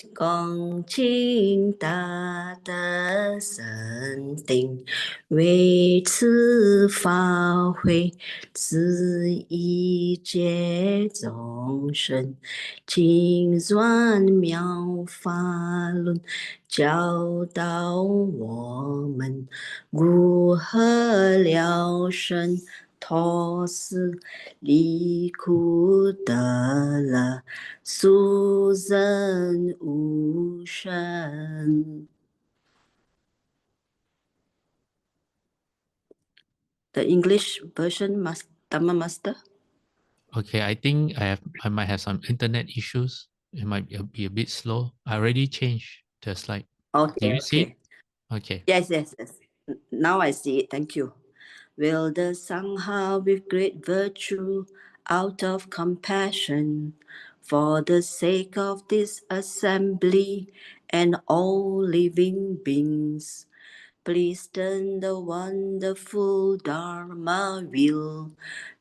恭敬大德圣定，为此法会，自一切众生，经转妙法轮，教导我们如何了生脱死，离苦得乐，殊人无生。The English version, Dharma Master. Okay, I think I might have some internet issues. It might be a bit slow. I already changed the slide. Do Okay, you see it? okay. Okay. Yes. Now I see it. Thank you. Will the Sangha with great virtue, out of compassion, for the sake of this assembly and all living beings, please turn the wonderful Dharma wheel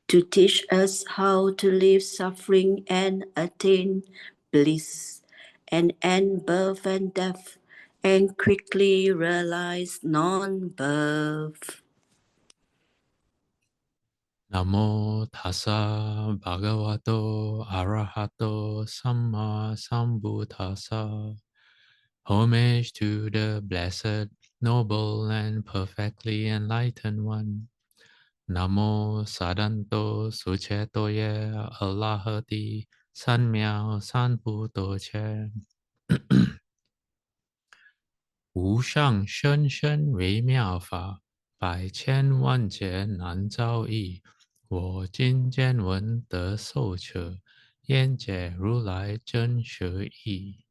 to teach us how to leave suffering and attain bliss, and end birth and death, and quickly realize non-birth. Namo tassa bhagavato arahato samma sambuddhassa. Homage to the blessed, noble, and perfectly enlightened one. Namo sadanto suchetoye alahati sanmyao sanputo che. 无上甚深微妙法，百千万劫难遭遇。我今见闻得受持，愿解如来真实义。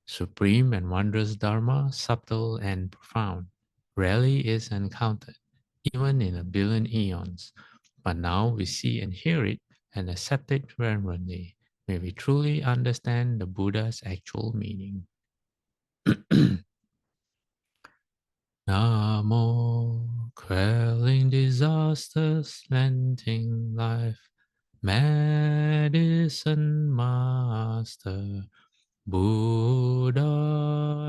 Supreme and wondrous Dharma, subtle and profound, rarely is encountered, even in a billion eons. But now we see and hear it and accept it reverently. May we truly understand the Buddha's actual meaning. Namo, quelling disasters, lending life, Medicine Master Buddha.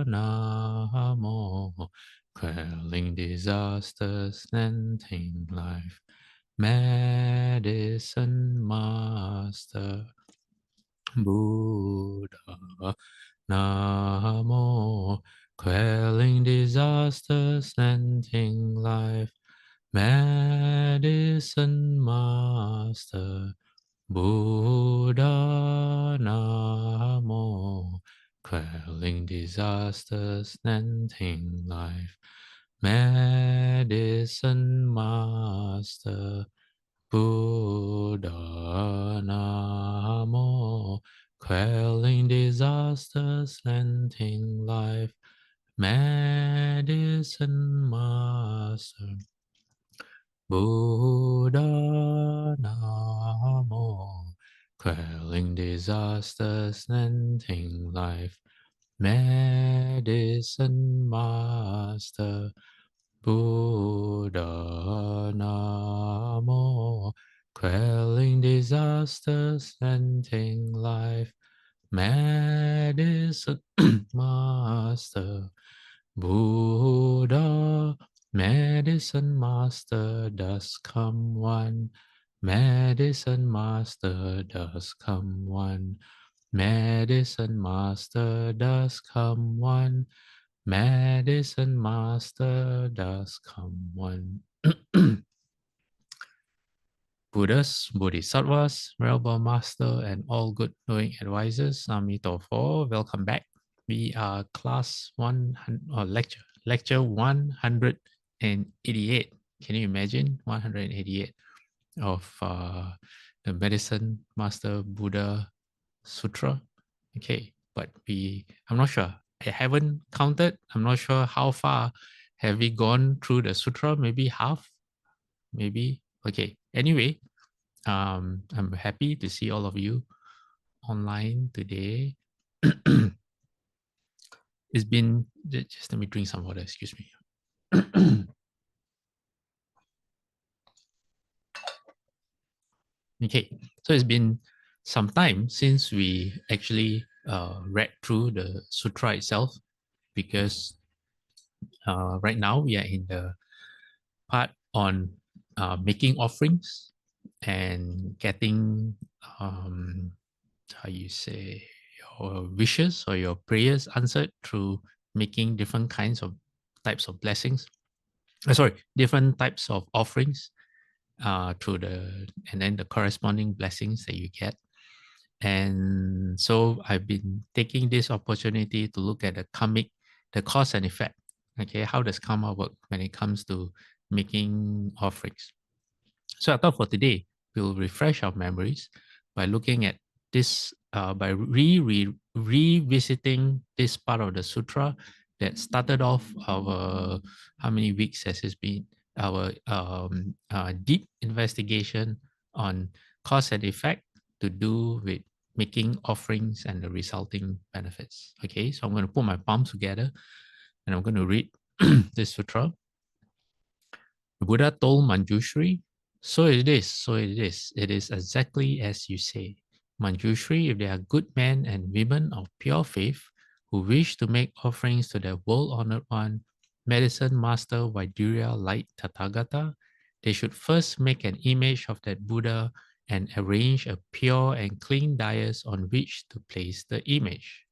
Namo, quelling disasters, lending life, Medicine Master Buddha. Namo, quelling disasters, lending life, Medicine Master Buddha. Namo, quelling disasters, lending life, Medicine Master Buddha. Namo, quelling disasters, lending life, Medicine Master Buddha. Namo, quelling disasters, lending life, Medicine Master Buddha. Namo, quelling disasters, lending life, Medicine Master Buddha. Medicine Master does come one. Medicine Master does come one. Medicine Master does come one. Medicine Master does come one. Buddhas, Bodhisattvas, Realm Master, and all good knowing advisors, Amitofo, welcome back. We are class 100, or lecture 188. Can you imagine 188 of the Medicine Master Buddha Sutra? Okay, but I'm not sure. I haven't counted. I'm not sure how far have we gone through the sutra. Maybe half, maybe. Okay. Anyway, I'm happy to see all of you online today. It's been, just let me drink some water, excuse me. Okay, so it's been some time since we actually read through the sutra itself, because right now we are in the part on making offerings and getting how you say, your wishes or your prayers answered through making different kinds of types of blessings. Sorry, different types of offerings through and then the corresponding blessings that you get. And so I've been taking this opportunity to look at the cause and effect. Okay, how does karma work when it comes to making offerings? So I thought for today, we'll refresh our memories by looking at this, by revisiting this part of the sutra that started off our, how many weeks has it been? Our deep investigation on cause and effect to do with making offerings and the resulting benefits. Okay, so I'm going to put my palms together and I'm going to read this sutra. The Buddha told Manjushri, so it is, so it is. It is exactly as you say. Manjushri, if they are good men and women of pure faith who wish to make offerings to the world-honored one, Medicine Master Vaidurya like Tathagata, they should first make an image of that Buddha and arrange a pure and clean dais on which to place the image.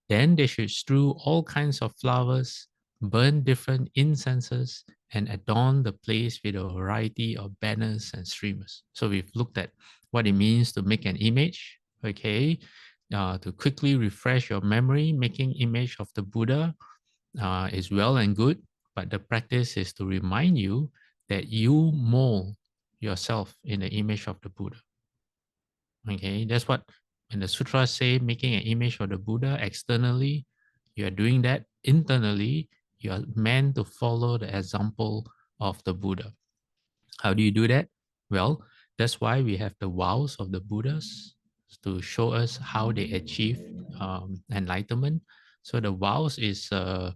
Then they should strew all kinds of flowers, burn different incenses, and adorn the place with a variety of banners and streamers. So we've looked at what it means to make an image, okay? To quickly refresh your memory, making image of the Buddha is well and good, but the practice is to remind you that you mold yourself in the image of the Buddha. Okay, that's what when the sutras say making an image of the Buddha externally, you are doing that internally. You are meant to follow the example of the Buddha. How do you do that? Well, that's why we have the vows of the Buddhas to show us how they achieve enlightenment. So the vows is uh,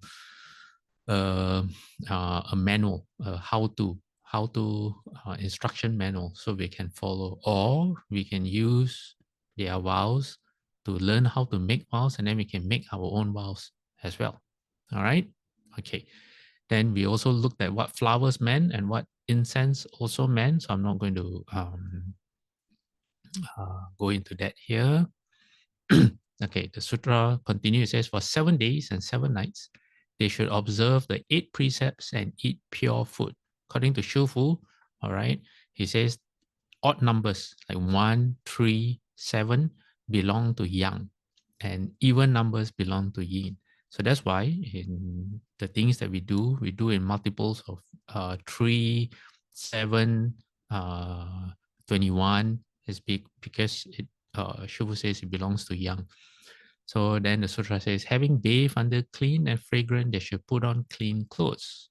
a manual, how to instruction manual, so we can follow, or we can use their vows to learn how to make vows, and then we can make our own vows as well. All right. Okay. Then we also looked at what flowers meant and what incense also meant. So I'm not going to go into that here. Okay, the sutra continues. It says, for 7 days and 7 nights, they should observe the 8 precepts and eat pure food. According to Shufu, all right, he says odd numbers like 1, 3, 7 belong to yang, and even numbers belong to yin. So that's why in the things that we do in multiples of 3, 7, 21 is big because it Shufu says it belongs to yang. So then the sutra says, having bathed under clean and fragrant, they should put on clean clothes.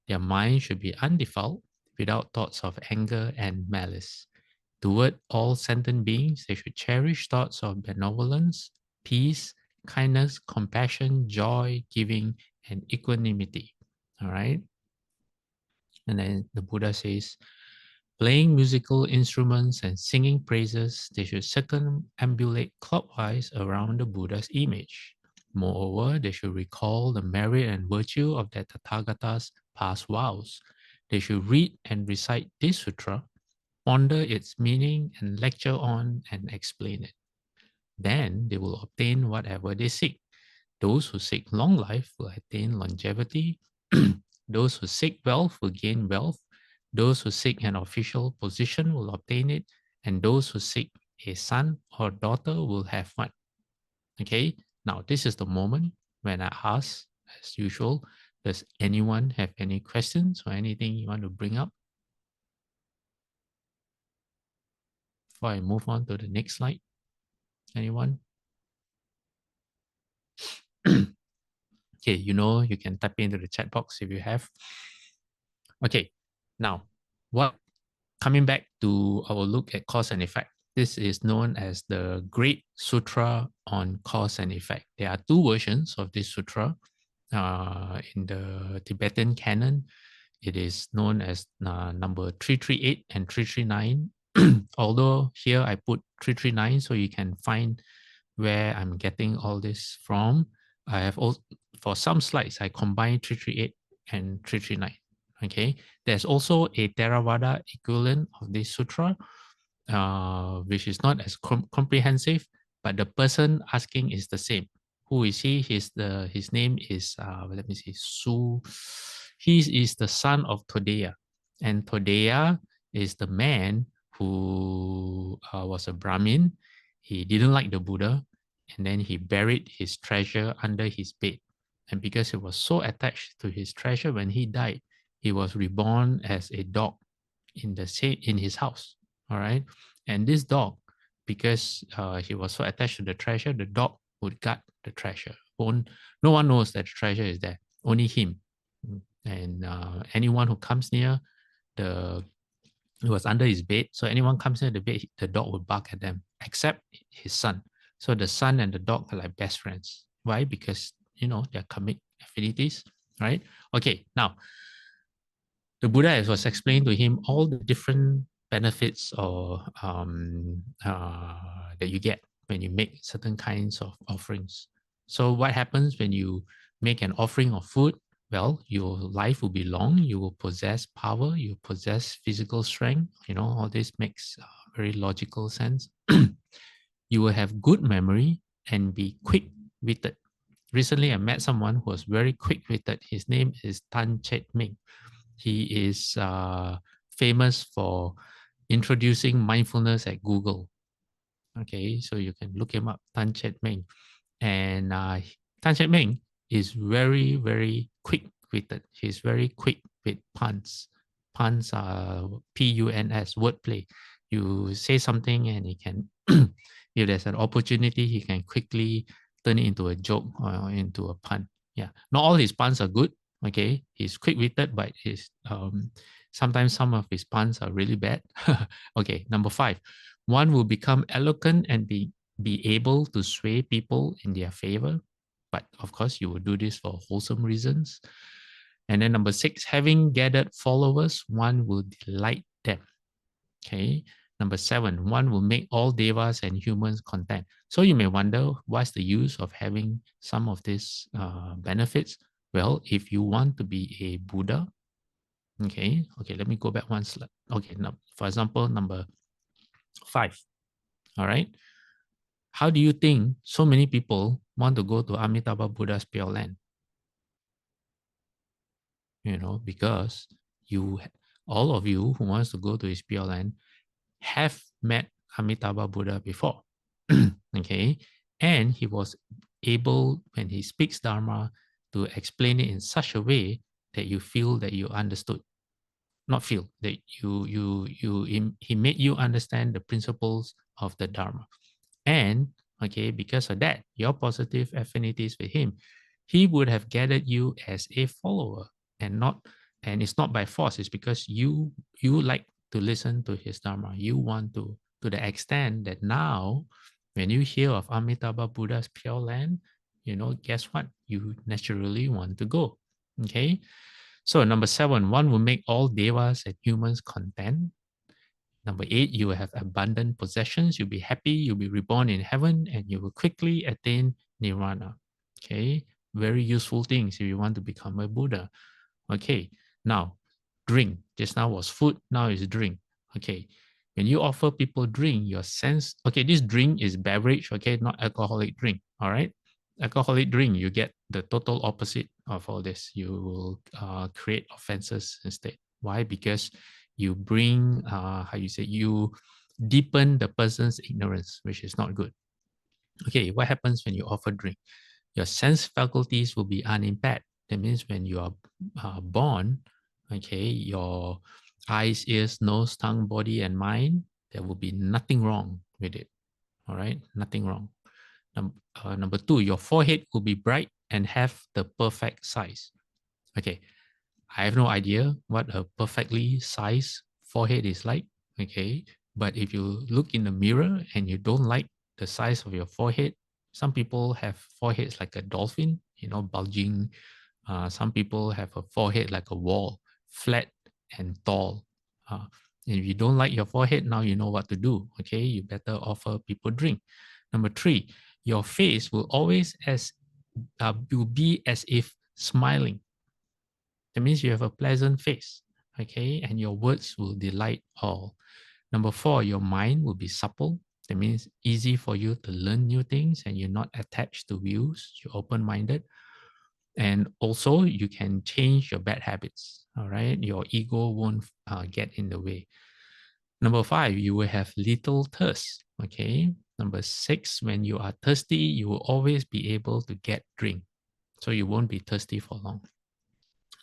Their mind should be undefiled, without thoughts of anger and malice. Toward all sentient beings, they should cherish thoughts of benevolence, peace, kindness, compassion, joy, giving, and equanimity. All right. And then the Buddha says, playing musical instruments and singing praises, they should circumambulate clockwise around the Buddha's image. Moreover, they should recall the merit and virtue of their Tathagata's past vows. They should read and recite this sutra, ponder its meaning, and lecture on and explain it. Then they will obtain whatever they seek. Those who seek long life will attain longevity. Those who seek wealth will gain wealth. Those who seek an official position will obtain it. And those who seek a son or daughter will have one. Okay, now this is the moment when I ask, as usual, does anyone have any questions or anything you want to bring up before I move on to the next slide? Anyone? Okay, you can type into the chat box if you have. Okay, now coming back to our look at cause and effect. This is known as the Great Sutra on Cause and Effect. There are 2 versions of this sutra. In the Tibetan canon, it is known as number 338 and 339. Although here I put 339 so you can find where I'm getting all this from. I have also, for some slides, I combine 338 and 339. Okay, there's also a Theravada equivalent of this sutra, which is not as comprehensive, but the person asking is the same. Who is he? His name is let me see, Su. He is the son of Todeya, and Todeya is the man who was a Brahmin. He didn't like the Buddha, and then he buried his treasure under his bed. And because he was so attached to his treasure, when he died, he was reborn as a dog in his house. All right, and this dog, because he was so attached to the treasure, the dog would guard the treasure. No one knows that the treasure is there, only him. And anyone who comes near the, it was under his bed, so anyone comes near the bed, the dog would bark at them, except his son. So the son and the dog are like best friends. Why? Because, they're karmic affinities, right? Okay, now the Buddha was explaining to him all the different benefits or that you get when you make certain kinds of offerings. So what happens when you make an offering of food? Well, your life will be long. You will possess power. You possess physical strength. All this makes very logical sense. You will have good memory and be quick-witted. Recently, I met someone who was very quick-witted. His name is Tan Chet Ming. He is famous for introducing mindfulness at Google. Okay, so you can look him up, Tan Chet Ming. And Tan Chet Ming is very, very quick-witted. He's very quick with puns. Puns are Puns, wordplay. You say something and he can, if there's an opportunity, he can quickly turn it into a joke or into a pun. Yeah, not all his puns are good. Okay, he's quick-witted, but sometimes some of his puns are really bad. Okay, number 5, one will become eloquent and be able to sway people in their favor. But of course, you will do this for wholesome reasons. And then number 6, having gathered followers, one will delight them. Okay. Number 7, one will make all devas and humans content. So you may wonder, what's the use of having some of these benefits? Well, if you want to be a Buddha, okay, let me go back one slide. Okay, now, for example, number 5, all right. How do you think so many people want to go to Amitabha Buddha's Pure Land? Because all of you who wants to go to his Pure Land have met Amitabha Buddha before. Okay, and he was able, when he speaks Dharma, to explain it in such a way that you feel that you understood. Not feel that he made you understand the principles of the Dharma. And okay, because of that, your positive affinities with him, he would have gathered you as a follower, and it's not by force. It's because you like to listen to his Dharma. You want to the extent that now, when you hear of Amitabha Buddha's Pure Land, guess what? You naturally want to go. Okay. So number 7, one will make all devas and humans content. Number 8, you will have abundant possessions. You'll be happy. You'll be reborn in heaven, and you will quickly attain nirvana. Okay, very useful things if you want to become a Buddha. Okay, now drink. Just now was food. Now is drink. Okay, when you offer people drink, your sense. Okay, this drink is beverage. Okay, not alcoholic drink. All right, alcoholic drink, you get the total opposite of all this. You will create offenses instead. Why? Because you bring, you deepen the person's ignorance, which is not good. Okay, what happens when you offer drink? Your sense faculties will be unimpaired. That means when you are born, okay, your eyes, ears, nose, tongue, body, and mind, there will be nothing wrong with it. All right, nothing wrong. Number 2, your forehead will be bright and have the perfect size. Okay, I have no idea what a perfectly sized forehead is like. Okay, but if you look in the mirror and you don't like the size of your forehead, some people have foreheads like a dolphin, bulging. Some people have a forehead like a wall, flat and tall. If you don't like your forehead, now you know what to do. Okay, you better offer people drink. Number 3, your face will always will be as if smiling. That means you have a pleasant face, okay? And your words will delight all. Number 4, your mind will be supple. That means easy for you to learn new things and you're not attached to views. You're open-minded. And also you can change your bad habits, all right? Your ego won't get in the way. Number 5, you will have little thirst, okay? Number 6, when you are thirsty, you will always be able to get drink. So you won't be thirsty for long.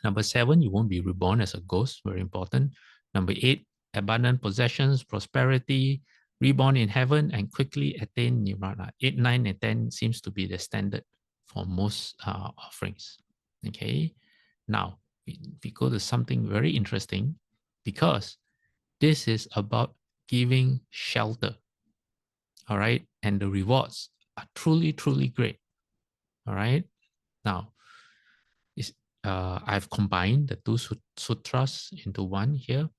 Number 7, you won't be reborn as a ghost, very important. Number 8, abundant possessions, prosperity, reborn in heaven, and quickly attain nirvana. 8, 9, and 10 seems to be the standard for most offerings. Okay, now we go to something very interesting, because this is about giving shelter. All right, and the rewards are truly, truly great. All right, now I've combined the two sutras into one here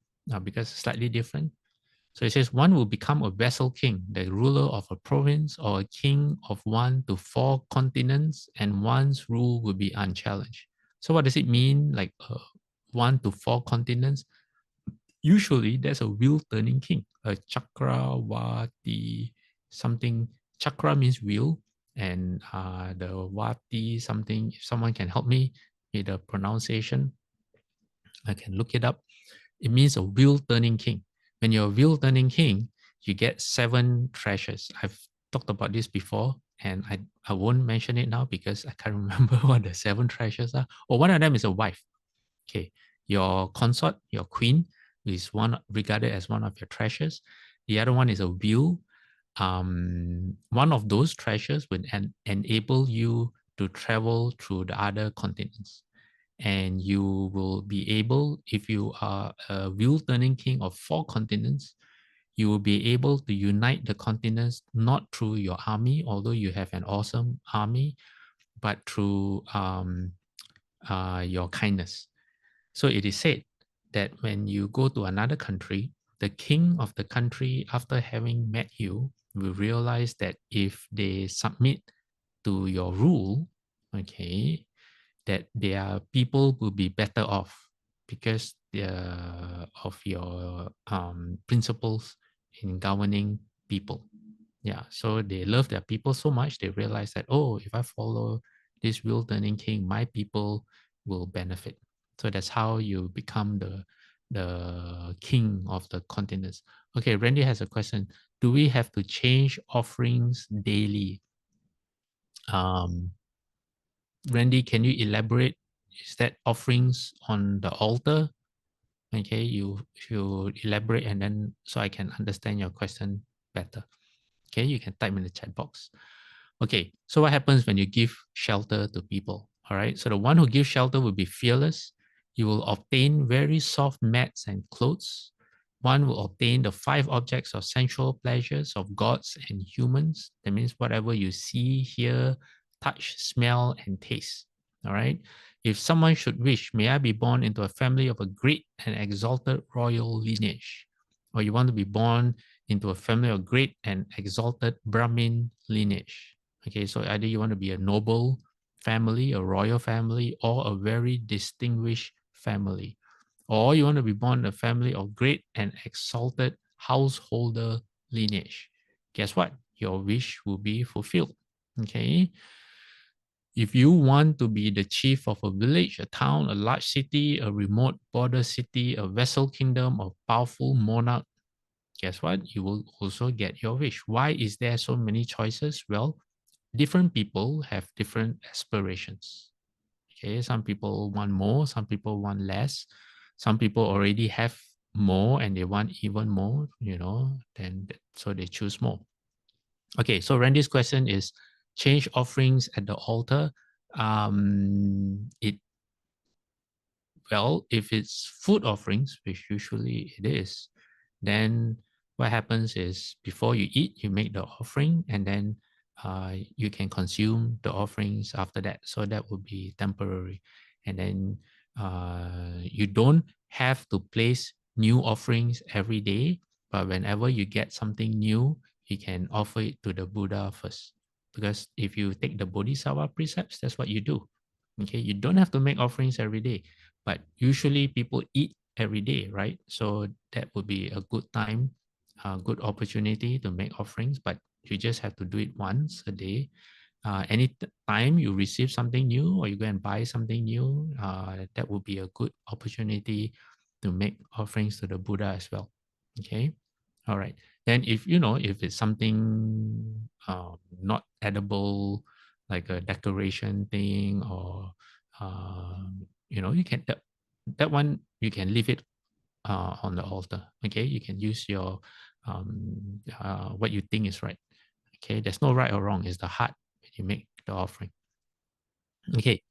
because it's slightly different. So it says one will become a vassal king, the ruler of a province, or a king of 1 to 4 continents, and one's rule will be unchallenged. So what does it mean, like 1 to 4 continents? Usually there's a wheel turning king, a chakrawati something. Chakra means wheel, and the wati something. If someone can help me with the pronunciation, I can look it up. It means a wheel turning king. When you're a wheel turning king, you get 7 treasures. I've talked about this before, and I won't mention it now because I can't remember what the 7 treasures are. Or one of them is a wife. Okay, your consort, your queen, is one regarded as one of your treasures. The other one is a wheel. One of those treasures would enable you to travel through the other continents. And you will be able, if you are a wheel turning king of 4 continents, you will be able to unite the continents not through your army, although you have an awesome army, but through your kindness. So it is said that when you go to another country, the king of the country, after having met you, will realize that if they submit to your rule, okay, that their people will be better off because of your principles in governing people. Yeah, so they love their people so much, they realize that, oh, if I follow this wheel turning king, my people will benefit. So that's how you become the king of the continents. Okay, Randy has a question. Do we have to change offerings daily? Randy, can you elaborate? Is that offerings on the altar? Okay, you elaborate, and then so I can understand your question better. Okay, you can type in the chat box. Okay, so what happens when you give shelter to people? All right, so the one who gives shelter will be fearless. You will obtain very soft mats and clothes. One will obtain the 5 objects of sensual pleasures of gods and humans. That means whatever you see, hear, touch, smell, and taste. All right. If someone should wish, may I be born into a family of a great and exalted royal lineage, or you want to be born into a family of great and exalted Brahmin lineage. Okay, so either you want to be a noble family, a royal family, or a very distinguished family, or you want to be born in a family of great and exalted householder lineage. Guess what? Your wish will be fulfilled. Okay. If you want to be the chief of a village, a town, a large city, a remote border city, a vassal kingdom, a powerful monarch, guess what? You will also get your wish. Why is there so many choices? Well, different people have different aspirations. Okay, some people want more, some people want less. Some people already have more and they want even more, then so they choose more. Okay, so Randy's question is change offerings at the altar. It Well, if it's food offerings, which usually it is, then what happens is before you eat, you make the offering, and then you can consume the offerings after that. So that would be temporary. And then you don't have to place new offerings every day, but whenever you get something new, you can offer it to the Buddha first because if you take the Bodhisattva precepts, that's what you do. Okay, you don't have to make offerings every day, but usually people eat every day, right? So that would be a good time, a good opportunity to make offerings, but you just have to do it once a day. Any time you receive something new or you go and buy something new, that would be a good opportunity to make offerings to the Buddha as well. Okay, all right. Then if if it's something not edible, like a decoration thing, or you can that one you can leave it on the altar. Okay, you can use your what you think is right. Okay, there's no right or wrong. It's the heart when you make the offering. Okay,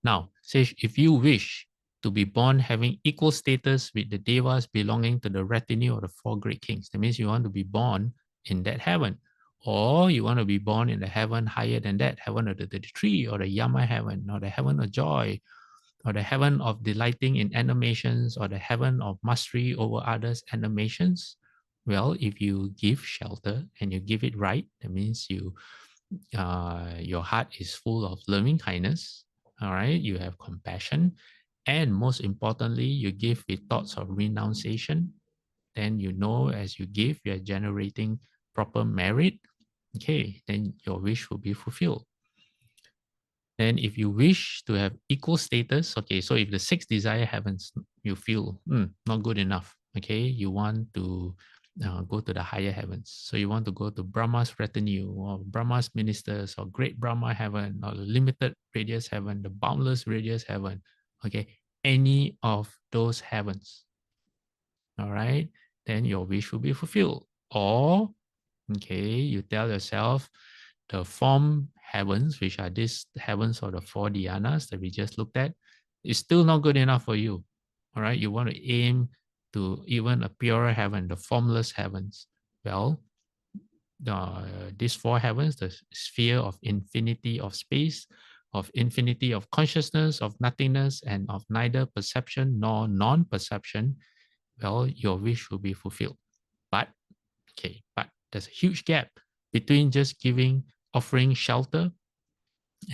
now says if you wish to be born having equal status with the devas belonging to the retinue of the four great kings, that means you want to be born in that heaven, or you want to be born in the heaven higher than that, heaven of the 33, or the Yama heaven, or the heaven of joy, or the heaven of delighting in animations, or the heaven of mastery over others' animations. Well, if you give shelter and you give it right, that means your heart is full of loving kindness. All right, you have compassion, and most importantly, you give with thoughts of renunciation. Then as you give, you are generating proper merit. Okay, then your wish will be fulfilled. Then if you wish to have equal status, okay, so if the sixth desire happens, you feel not good enough, okay, you want to go to the higher heavens. So you want to go to Brahma's retinue, or Brahma's ministers, or great Brahma heaven, or the limited radius heaven, the boundless radius heaven, okay, any of those heavens, all right, then your wish will be fulfilled. Or, okay, you tell yourself, the form heavens, which are these heavens of the four dhyanas that we just looked at, is still not good enough for you. All right, you want to aim to even a purer heaven, the formless heavens. Well, these four heavens, the sphere of infinity of space, of infinity of consciousness, of nothingness, and of neither perception nor non-perception, well, your wish will be fulfilled. But, okay, but there's a huge gap between just offering shelter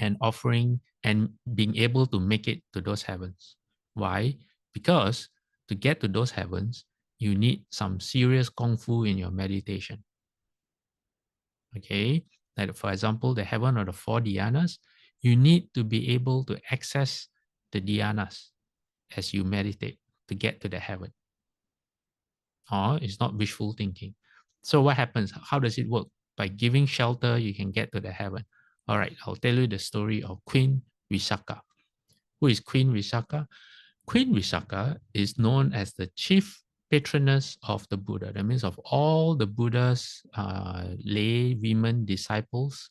and offering and being able to make it to those heavens. Why? Because to get to those heavens, you need some serious kung fu in your meditation. Okay, like for example, the heaven of the four dhyanas, you need to be able to access the dhyanas as you meditate to get to the heaven. Or it's not wishful thinking. So what happens? How does it work? By giving shelter, you can get to the heaven. All right, I'll tell you the story of Queen Visakha. Who is Queen Visakha? Queen Visakha is known as the chief patroness of the Buddha. That means of all the Buddha's lay women disciples,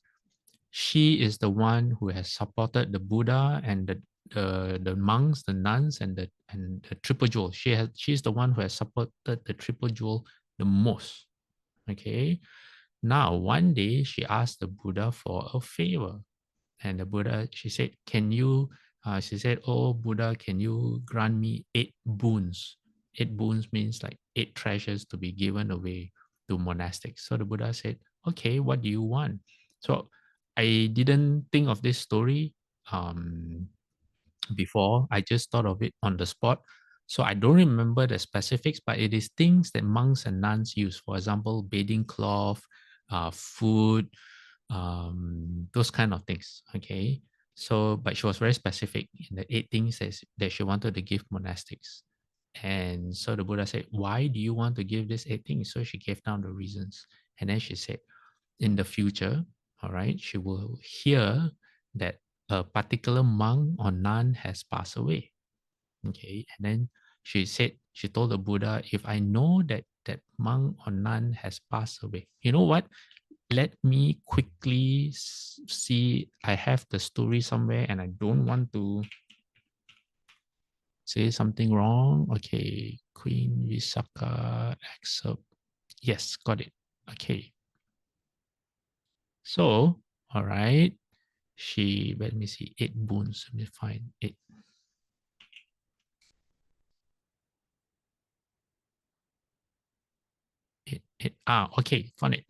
she is the one who has supported the Buddha and the monks, the nuns, and the triple jewel. She's the one who has supported the triple jewel the most. Okay. Now one day she asked the Buddha for a favor. And the Buddha, she said, she said, oh Buddha, can you grant me 8 boons? 8 boons means like 8 treasures to be given away to monastics. So the Buddha said, okay, what do you want? So I didn't think of this story before. I just thought of it on the spot. So I don't remember the specifics, but it is things that monks and nuns use. For example, bathing cloth, food, those kind of things. Okay. So, but she was very specific in the 8 things that she wanted to give monastics. And so the Buddha said, why do you want to give these 8 things? So she gave down the reasons. And then she said, in the future, all right, she will hear that a particular monk or nun has passed away. Okay. And then she told the Buddha, if I know that that monk or nun has passed away, you know what? Let me quickly see. I have the story somewhere and I don't want to say something wrong. Okay. Queen Visakha excerpt. Yes, got it. Okay. So, all right. Let me see, 8 boons. Let me find 8. Okay, found it.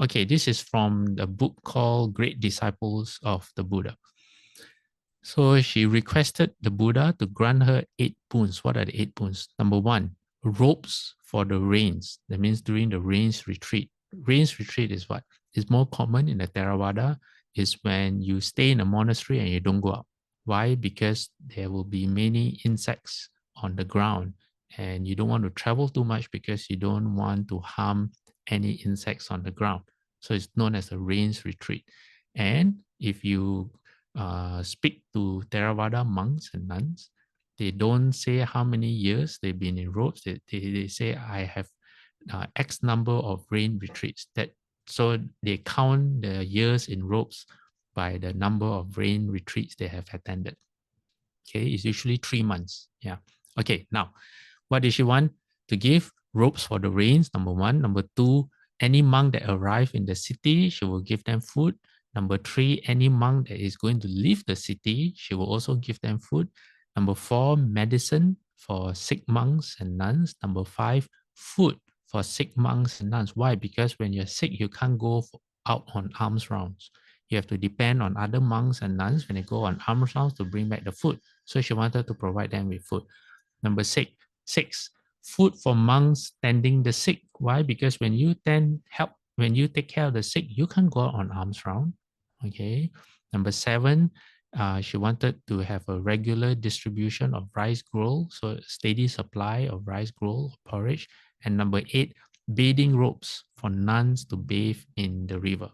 Okay, this is from the book called Great Disciples of the Buddha. So she requested the Buddha to grant her 8 boons. What are the 8 boons? Number one, robes for the rains. That means during the rains retreat. Rains retreat is what? It's more common in the Theravada, is when you stay in a monastery and you don't go out. Why? Because there will be many insects on the ground and you don't want to travel too much because you don't want to harm any insects on the ground. So it's known as a rains retreat. And if you speak to Theravada monks and nuns, they don't say how many years they've been in robes. They say, I have X number of rain retreats. So they count the years in robes by the number of rain retreats they have attended. Okay, it's usually 3 months. Yeah. Okay, now, what did she want to give? Robes for the rains, number one. Number two, any monk that arrive in the city, she will give them food. Number three, any monk that is going to leave the city, she will also give them food. Number four, medicine for sick monks and nuns. Number five, food for sick monks and nuns. Why? Because when you're sick, you can't go out on alms rounds. You have to depend on other monks and nuns when they go on alms rounds to bring back the food. So she wanted to provide them with food. Number six, food for monks tending the sick. Why? Because when you when you take care of the sick, you can go on alms round. Okay. Number seven, she wanted to have a regular distribution of rice gruel, so steady supply of rice gruel porridge. And number eight, bathing robes for nuns to bathe in the river.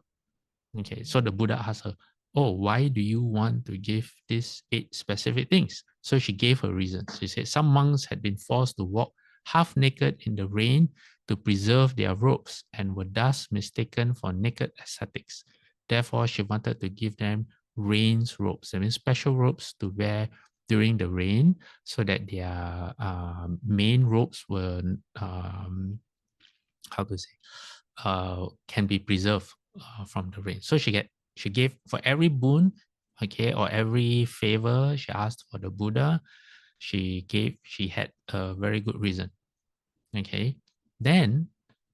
Okay, so the Buddha asked her, oh, why do you want to give these 8 specific things? So she gave her reasons. She said some monks had been forced to walk half naked in the rain to preserve their robes and were thus mistaken for naked ascetics. Therefore, she wanted to give them rains robes, I mean special robes to wear during the rain so that their main robes were, how to say, can be preserved from the rain. So she gave for every boon, okay, or every favor she asked for the Buddha, she had a very good reason. Okay. Then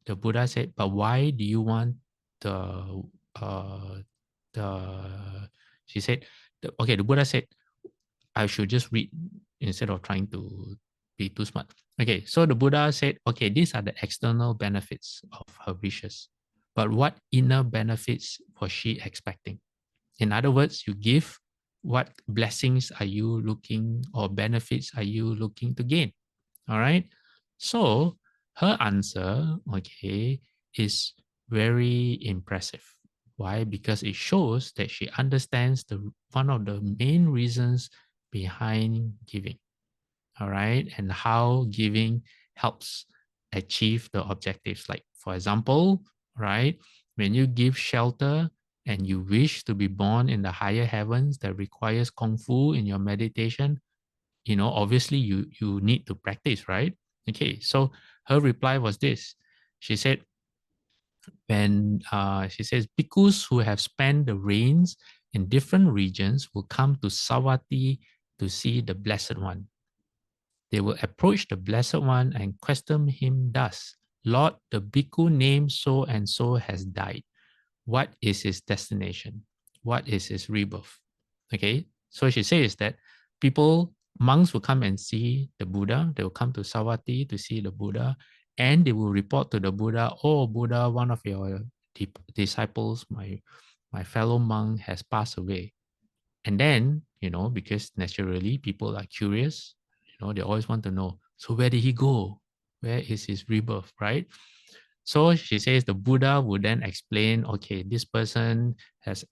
the Buddha said, but why do you want the the she said okay, the Buddha said, I should just read instead of trying to be too smart. Okay, so the Buddha said, okay, these are the external benefits of her wishes. But what inner benefits was she expecting? In other words, you give, what blessings are you looking or benefits are you looking to gain? All right. So her answer, okay, is very impressive. Why? Because it shows that she understands one of the main reasons behind giving. All right. And how giving helps achieve the objectives. Like, for example, right, when you give shelter and you wish to be born in the higher heavens that requires kung fu in your meditation, obviously you need to practice, right? Okay, so her reply was this. She said, when she says, bhikkhus who have spent the rains in different regions will come to Savatthi to see the Blessed One. They will approach the Blessed One and question him thus, Lord, the bhikkhu named so and so has died. What is his destination? What is his rebirth? Okay, so she says that monks will come and see the Buddha. They will come to Savatthi to see the Buddha, and they will report to the Buddha, oh, Buddha, one of your disciples, my fellow monk has passed away. And then, because naturally people are curious, they always want to know, so where did he go? Where is his rebirth, right? So she says the Buddha would then explain, okay, this person has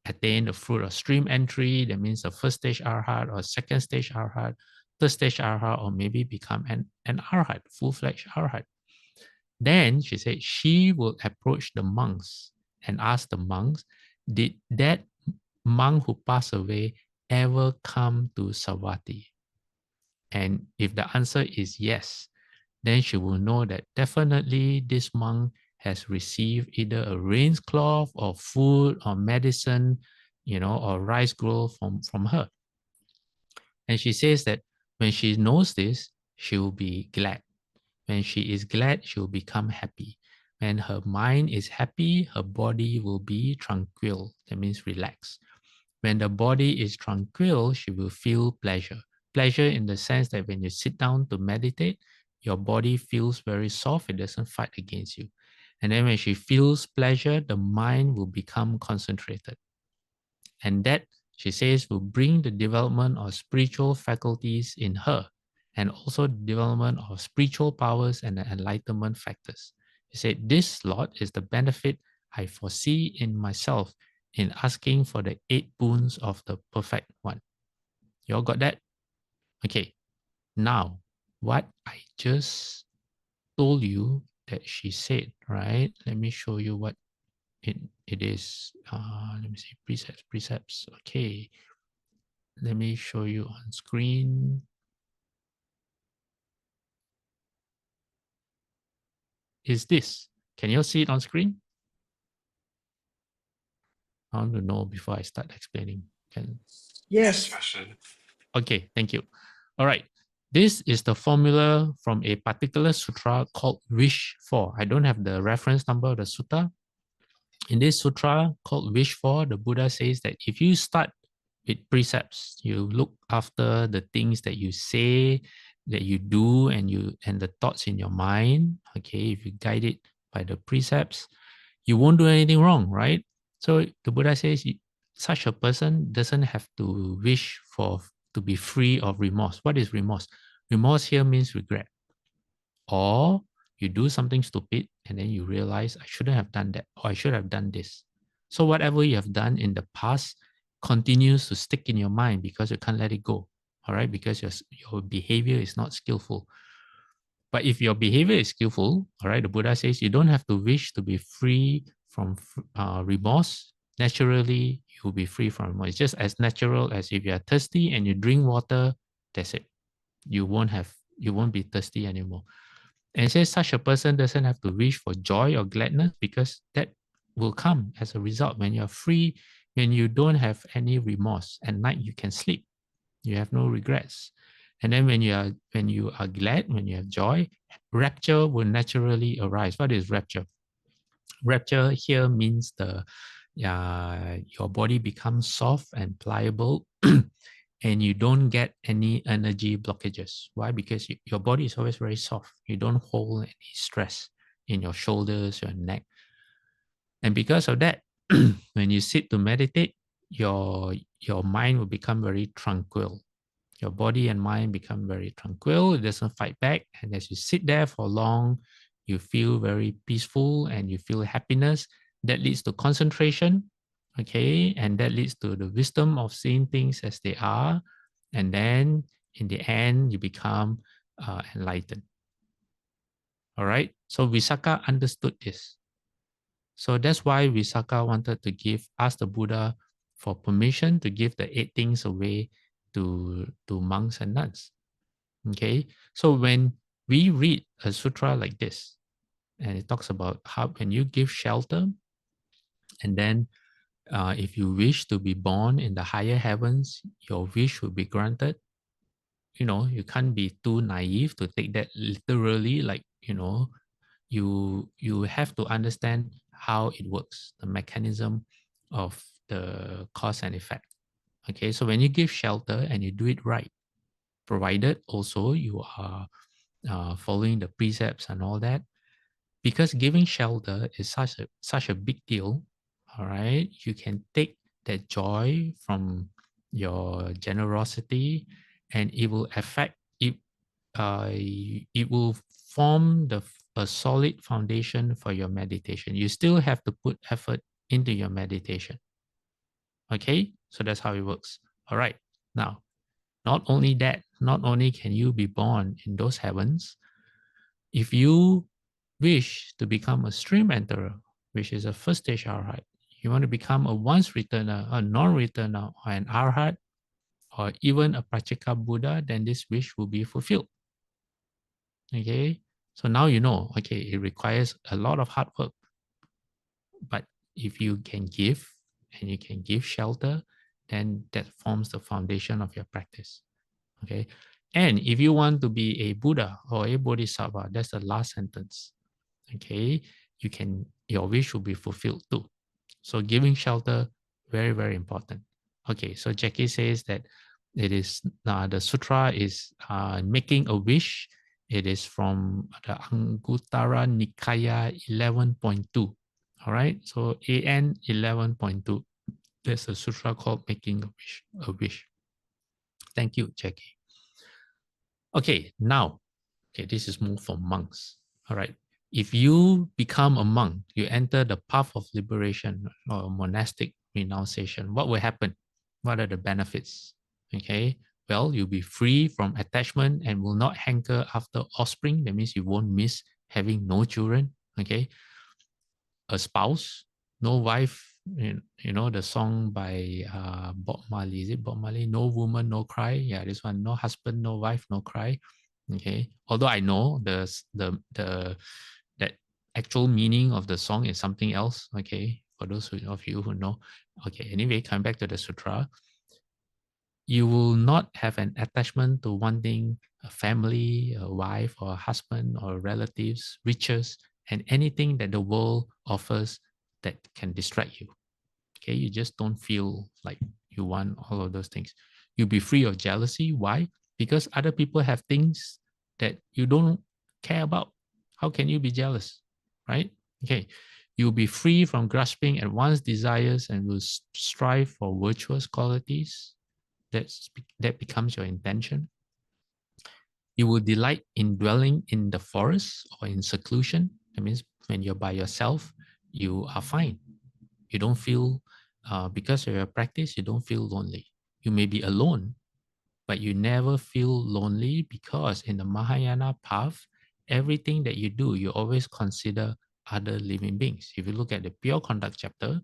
attained the fruit of stream entry. That means the first stage arhat or second stage arhat, third stage arhat, or maybe become an arhat, full-fledged arhat. Then she said she will approach the monks and ask the monks, did that monk who passed away ever come to Savatthi? And if the answer is yes, then she will know that definitely this monk has received either a rains cloth or food or medicine, or rice gruel from her. And she says that when she knows this, she will be glad. When she is glad, she will become happy. When her mind is happy, her body will be tranquil. That means relaxed. When the body is tranquil, she will feel pleasure. Pleasure in the sense that when you sit down to meditate, your body feels very soft. It doesn't fight against you. And then when she feels pleasure, the mind will become concentrated. And that, she says, will bring the development of spiritual faculties in her, and also development of spiritual powers and the enlightenment factors. He said, this, Lord, is the benefit I foresee in myself in asking for the 8 boons of the perfect one. You all got that? Okay. Now, what I just told you that she said, right? Let me show you what it is. Let me see, precepts. Okay. Let me show you on screen. Is this? Can you see it on screen? I want to know before I start explaining. Yes. Okay, thank you. All right. This is the formula from a particular sutra called Wish For. I don't have the reference number of the sutta. In this sutra called Wish For, the Buddha says that if you start with precepts, you look after the things that you say, that you do, and the thoughts in your mind. Okay, if you guide it by the precepts, you won't do anything wrong, right? So the Buddha says such a person doesn't have to wish for to be free of remorse. What is remorse? Remorse here means regret. Or you do something stupid and then you realize I shouldn't have done that, or I should have done this. So whatever you have done in the past continues to stick in your mind because you can't let it go. All right, because your behavior is not skillful. But if your behavior is skillful, all right, the Buddha says you don't have to wish to be free from remorse. Naturally, you will be free from remorse. It's just as natural as if you are thirsty and you drink water, that's it. You won't be thirsty anymore. And it says such a person doesn't have to wish for joy or gladness because that will come as a result when you're free, when you don't have any remorse. At night, you can sleep. You have no regrets. And then when you are glad, when you have joy, rapture will naturally arise. What is rapture? Rapture here means your body becomes soft and pliable and you don't get any energy blockages. Why? Because your body is always very soft. You don't hold any stress in your shoulders, your neck. And because of that, when you sit to meditate, your mind will become very tranquil. Your body and mind become very tranquil. It doesn't fight back. And as you sit there for long, you feel very peaceful and you feel happiness. That leads to concentration. Okay. And that leads to the wisdom of seeing things as they are. And then in the end, you become enlightened. All right. So Visakha understood this. So that's why Visakha wanted to ask the Buddha for permission to give the 8 things away to monks and nuns. Okay, so when we read a sutra like this, and it talks about how when you give shelter, and then if you wish to be born in the higher heavens, your wish will be granted. You can't be too naive to take that literally. Like, you have to understand how it works, the mechanism of the cause and effect. Okay, so when you give shelter and you do it right, provided also you are following the precepts and all that, because giving shelter is such a big deal. All right, you can take that joy from your generosity, and it will affect it. It will form a solid foundation for your meditation. You still have to put effort into your meditation. Okay, so that's how it works. All right, now not only that, not only can you be born in those heavens, if you wish to become a stream enterer, which is a first stage arhat, you want to become a once returner, a non-returner, or an arhat, or even a prachika Buddha, then this wish will be fulfilled. Okay, so now you know, okay, it requires a lot of hard work, but if you can give and you can give shelter, then that forms the foundation of your practice. Okay, and if you want to be a Buddha or a Bodhisattva, that's the last sentence. Okay, your wish will be fulfilled too. So giving shelter, very, very important. Okay, so Jackie says that it is the sutra is making a wish. It is from the Anguttara Nikaya 11.2. All right, so AN 11.2. There's a sutra called making a wish. A wish. Thank you, Jackie. Okay, now, okay, this is more for monks. All right. If you become a monk, you enter the path of liberation or monastic renunciation. What will happen? What are the benefits? Okay. Well, you'll be free from attachment and will not hanker after offspring. That means you won't miss having no children. Okay. A spouse, no wife. You know the song by Bob Marley. Is it Bob Marley? No woman, no cry. Yeah, this one. No husband, no wife, no cry. Okay. Although I know the that actual meaning of the song is something else. Okay. For those of you who know. Okay. Anyway, coming back to the sutra, you will not have an attachment to wanting a family, a wife, or a husband, or relatives, riches, and anything that the world offers that can distract you. Okay, you just don't feel like you want all of those things. You'll be free of jealousy. Why? Because other people have things that you don't care about. How can you be jealous? Right? Okay. You'll be free from grasping at one's desires and will strive for virtuous qualities. That becomes your intention. You will delight in dwelling in the forest or in seclusion. That means when you're by yourself, you are fine. You don't feel, because of your practice, you don't feel lonely. You may be alone, but you never feel lonely because in the Mahayana path, everything that you do, you always consider other living beings. If you look at the Pure Conduct chapter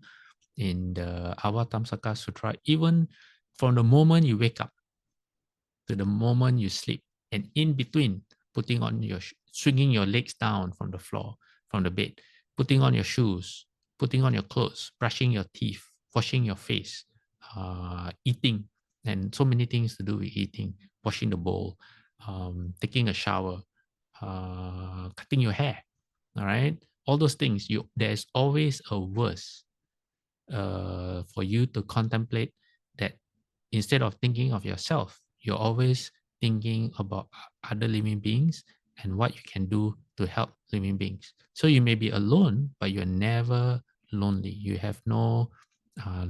in the Avatamsaka Sutra, even from the moment you wake up to the moment you sleep, and in between, putting on your swinging your legs down from the floor, from the bed, putting on your shoes, putting on your clothes, brushing your teeth, washing your face, eating, and so many things to do with eating, washing the bowl, taking a shower, cutting your hair. All right, all those things. There's always a verse for you to contemplate that instead of thinking of yourself, you're always thinking about other living beings and what you can do to help living beings. So you may be alone, but you're never lonely. You have no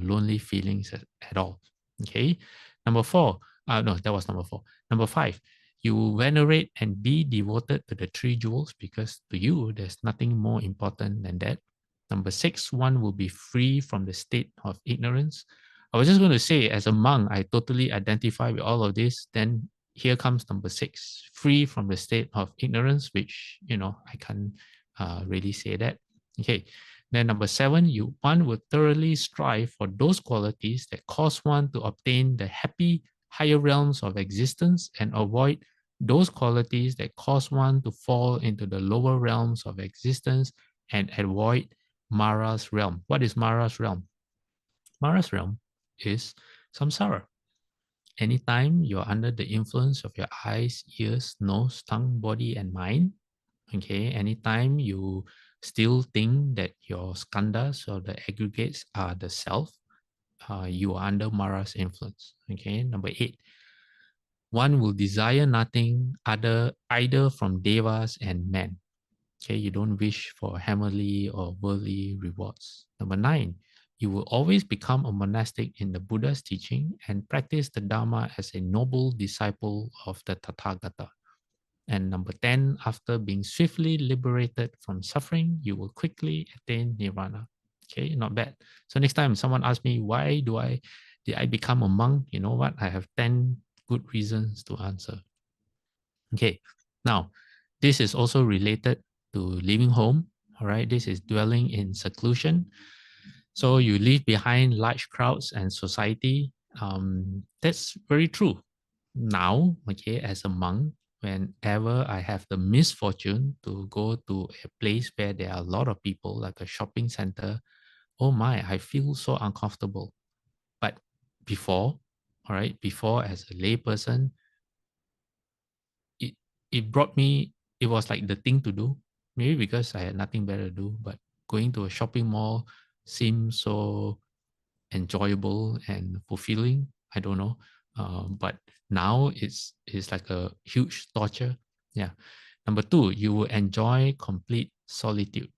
lonely feelings at all. Okay. Number four, no, that was number four. Number five, you venerate and be devoted to the three jewels because to you, there's nothing more important than that. Number six, one will be free from the state of ignorance. I was just going to say, as a monk, I totally identify with all of this. Then here comes number six, free from the state of ignorance, which, I can't really say that. Okay. Then number seven, one will thoroughly strive for those qualities that cause one to obtain the happy higher realms of existence and avoid those qualities that cause one to fall into the lower realms of existence and avoid Mara's realm. What is Mara's realm? Mara's realm is samsara. Anytime you're under the influence of your eyes, ears, nose, tongue, body, and mind, okay, anytime you still think that your skandhas or the aggregates are the self, you are under Mara's influence. Okay, number 8, one will desire nothing either from devas and men. Okay, you don't wish for heavenly or worldly rewards. Number 9, you will always become a monastic in the Buddha's teaching and practice the Dharma as a noble disciple of the Tathagata. And number 10, after being swiftly liberated from suffering, you will quickly attain nirvana. Okay, not bad. So next time someone asks me, why did I become a monk? You know what? I have 10 good reasons to answer. Okay, now this is also related to leaving home. All right, this is dwelling in seclusion. So you leave behind large crowds and society. That's very true. Now, okay, as a monk, whenever I have the misfortune to go to a place where there are a lot of people, like a shopping center, oh my, I feel so uncomfortable. But before, all right, before as a layperson, it it brought me, it was like the thing to do. Maybe because I had nothing better to do, but going to a shopping mall seems so enjoyable and fulfilling. I don't know. But now it's like a huge torture. Yeah. Number two, you will enjoy complete solitude.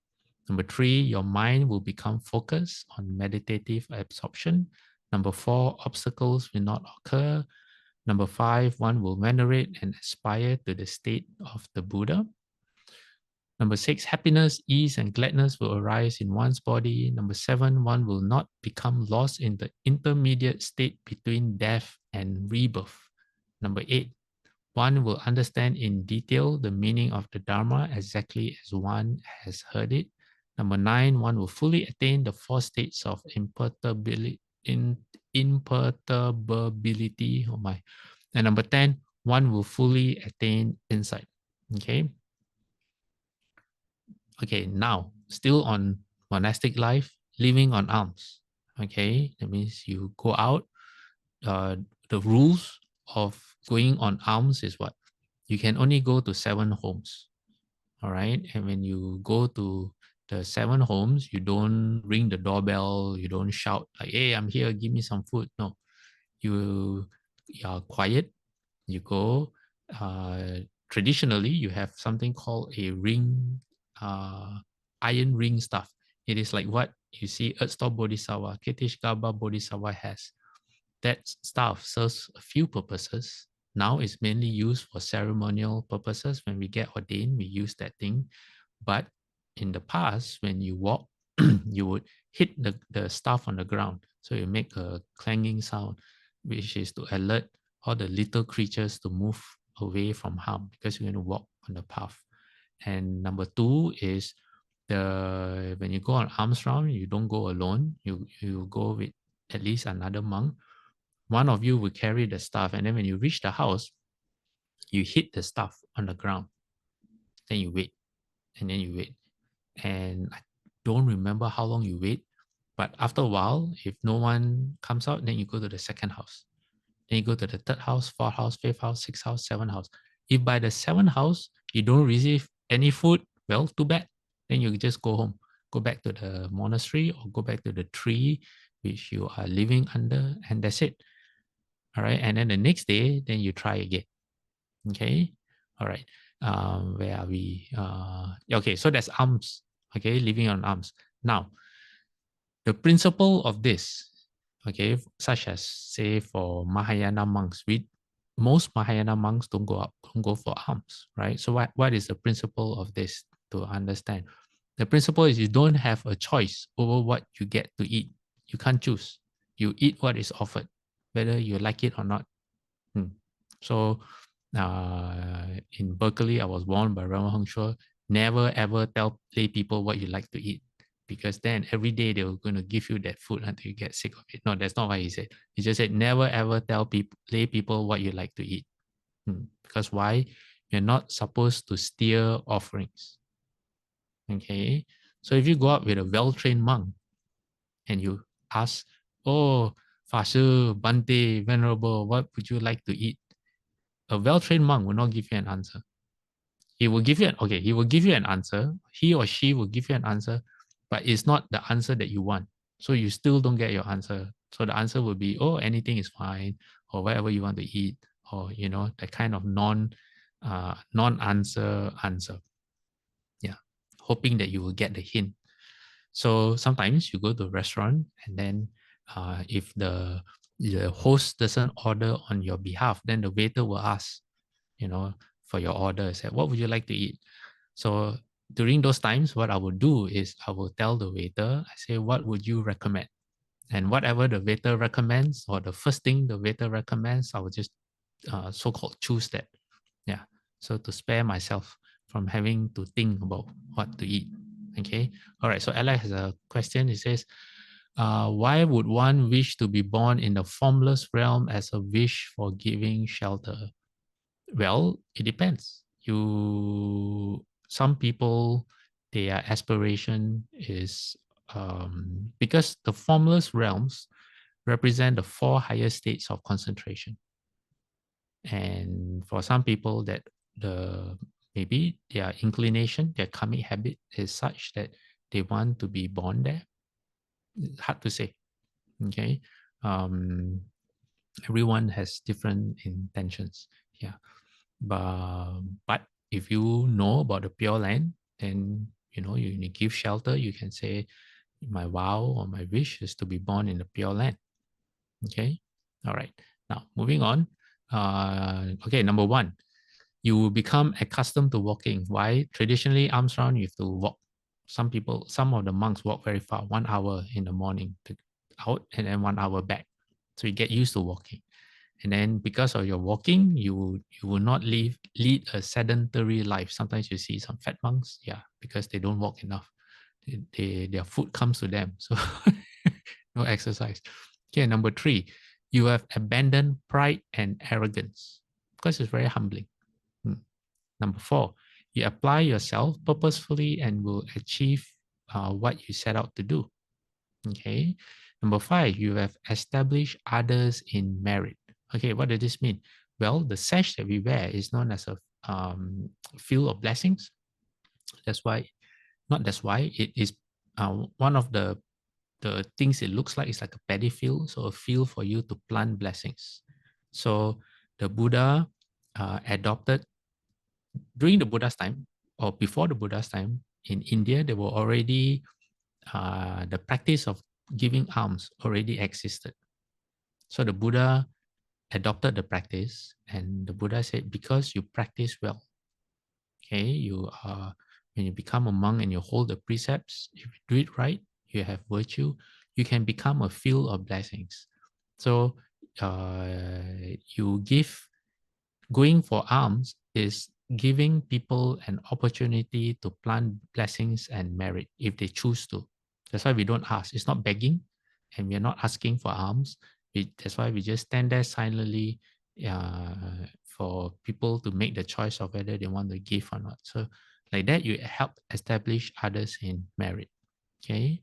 Number three, your mind will become focused on meditative absorption. Number four, obstacles will not occur. Number five, one will venerate and aspire to the state of the Buddha. Number six, happiness, ease, and gladness will arise in one's body. Number seven, one will not become lost in the intermediate state between death and rebirth. Number eight, one will understand in detail the meaning of the Dharma exactly as one has heard it. Number nine, one will fully attain the four states of imperturbability. Oh my. And number 10, one will fully attain insight. Okay. Okay, now still on monastic life, living on alms. Okay, that means you go out. The rules of going on alms is what? You can only go to 7 homes. All right, and when you go to the 7 homes, you don't ring the doorbell, you don't shout like, "Hey, I'm here, give me some food." No, you are quiet. You go. Traditionally, you have something called a ring, iron ring staff. It is like what you see Earthstop Bodhisattva, Keteshgaba Bodhisattva has. That staff serves a few purposes. Now it's mainly used for ceremonial purposes. When we get ordained, we use that thing. But in the past, when you walk, you would hit the staff on the ground. So you make a clanging sound, which is to alert all the little creatures to move away from harm because you're going to walk on the path. And number two is when you go on alms round, you don't go alone. You go with at least another monk. One of you will carry the staff, and then when you reach the house, you hit the staff on the ground. Then you wait, and then you wait. And I don't remember how long you wait, but after a while, if no one comes out, then you go to the second house. Then you go to the third house, fourth house, fifth house, sixth house, seventh house. If by the seventh house you don't receive any food, well, too bad. Then you just go home, go back to the monastery or go back to the tree which you are living under, and that's it. All right. And then the next day, then you try again. Okay. All right. Where are we? Okay. So that's alms. Okay. Living on alms. Now, the principle of this, okay, such as say for Mahayana monks, most Mahayana monks don't go for alms, right? So what is the principle of this to understand? The principle is you don't have a choice over what you get to eat. You can't choose. You eat what is offered, whether you like it or not. So in Berkeley, I was warned by Rama Hongshua, never ever tell lay people what you like to eat, because then every day they were going to give you that food until you get sick of it. No, that's not what he said. He just said, never ever tell lay people what you like to eat. Because why? You're not supposed to steer offerings. Okay. So if you go out with a well-trained monk and you ask, oh, Fasu, Bante, Venerable, what would you like to eat? A well-trained monk will not give you an answer. He will give you he will give you an answer. He or she will give you an answer, but it's not the answer that you want. So you still don't get your answer. So the answer will be, oh, anything is fine, or whatever you want to eat, or that kind of non-answer answer. Yeah, hoping that you will get the hint. So sometimes you go to a restaurant and then if the host doesn't order on your behalf, then the waiter will ask, for your order, say, what would you like to eat? So during those times, what I would do is I will tell the waiter, I say, what would you recommend? And whatever the waiter recommends, or the first thing the waiter recommends, I will just so-called choose that. Yeah. So to spare myself from having to think about what to eat. Okay. All right. So Alex has a question. It says, why would one wish to be born in the formless realm as a wish for giving shelter? Well, it depends. Some people, their aspiration is because the formless realms represent the 4 higher states of concentration. And for some people, that the Maybe their inclination, their karmic habit is such that they want to be born there. It's hard to say. Okay. Um, everyone has different intentions. Yeah. But if you know about the Pure Land, then you give shelter. You can say, my vow or my wish is to be born in the Pure Land. Okay. All right. Now moving on. Okay. Number one, you will become accustomed to walking. Why? Traditionally, arms round, you have to walk. Some of the monks walk very far, 1 hour in the morning to out and then 1 hour back. So you get used to walking. And then because of your walking, you will not lead a sedentary life. Sometimes you see some fat monks, yeah, because they don't walk enough. Their food comes to them. So no exercise. Okay, number three, you have abandoned pride and arrogance because it's very humbling. Number four, you apply yourself purposefully and will achieve what you set out to do. Okay. Number five, you have established others in merit. Okay, what does this mean? Well, the sash that we wear is known as a field of blessings. That's why it is one of the things it looks like. It's like a paddy field, so a field for you to plant blessings. So the Buddha adopted during the Buddha's time or before the Buddha's time in India, there were already the practice of giving alms already existed. So the Buddha adopted the practice, and the Buddha said, because you practice well, okay, when you become a monk and you hold the precepts, if you do it right, you have virtue, you can become a field of blessings. So you give going for alms is giving people an opportunity to plant blessings and merit if they choose to. That's why we don't ask. It's not begging, and we're not asking for alms. That's why we just stand there silently for people to make the choice of whether they want to give or not. So like that, you help establish others in merit. Okay.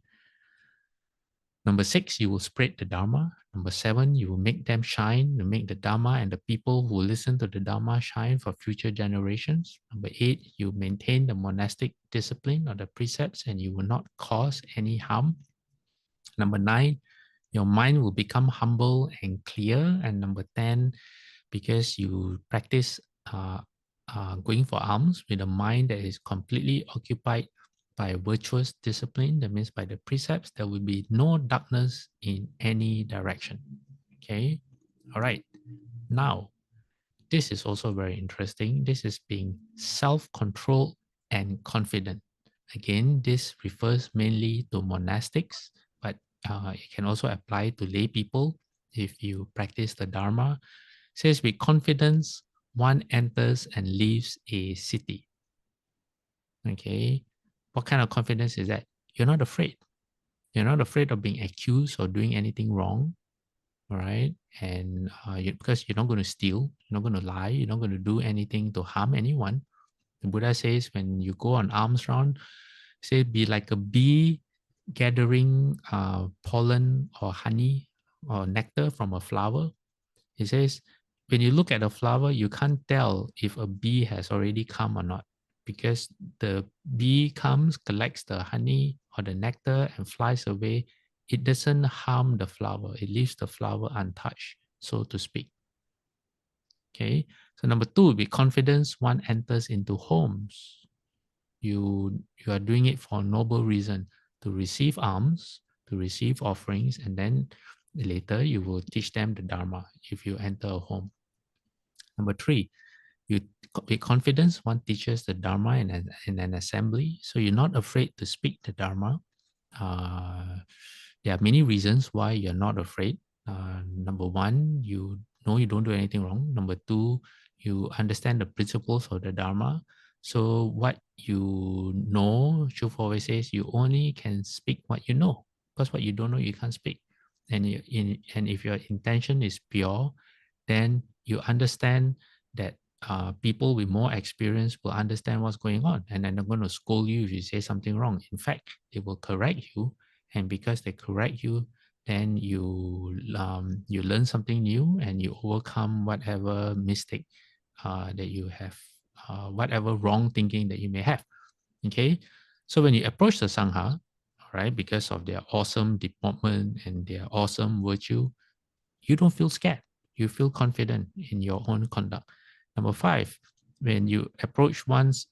Number six, you will spread the Dharma. Number seven, you will make them shine, to make the Dharma and the people who listen to the Dharma shine for future generations. Number eight, you maintain the monastic discipline or the precepts and you will not cause any harm. Number nine, your mind will become humble and clear. And number 10, because you practice going for alms with a mind that is completely occupied by virtuous discipline, that means by the precepts, there will be no darkness in any direction. Okay, all right. Now, this is also very interesting. This is being self-controlled and confident. Again, this refers mainly to monastics, but it can also apply to lay people if you practice the Dharma. It says, with confidence, one enters and leaves a city. Okay, what kind of confidence is that? You're not afraid. You're not afraid of being accused or doing anything wrong. All right, and because you're not going to steal, you're not going to lie, you're not going to do anything to harm anyone. The Buddha says when you go on alms round, say be like a bee gathering pollen or honey or nectar from a flower. He says when you look at a flower, you can't tell if a bee has already come or not because the bee comes, collects the honey or the nectar and flies away. It doesn't harm the flower. It leaves the flower untouched, so to speak. Okay. So number two, with confidence, one enters into homes. You are doing it for a noble reason, to receive alms, to receive offerings, and then later you will teach them the Dharma if you enter a home. Number three, you with confidence, one teaches the Dharma in an assembly. So you're not afraid to speak the Dharma. There are many reasons why you're not afraid. Number one, you know you don't do anything wrong. Number two, you understand the principles of the Dharma. So what you know, Shufu always says, you only can speak what you know, because what you don't know, you can't speak. And if your intention is pure, then you understand that people with more experience will understand what's going on, and then they're going to scold you if you say something wrong. In fact, they will correct you, and because they correct you, then you learn something new and you overcome whatever mistake that you have whatever wrong thinking that you may have. Okay, so when you approach the Sangha, right, because of their awesome deportment and their awesome virtue, you don't feel scared. You feel confident in your own conduct. Number 5, when you approach once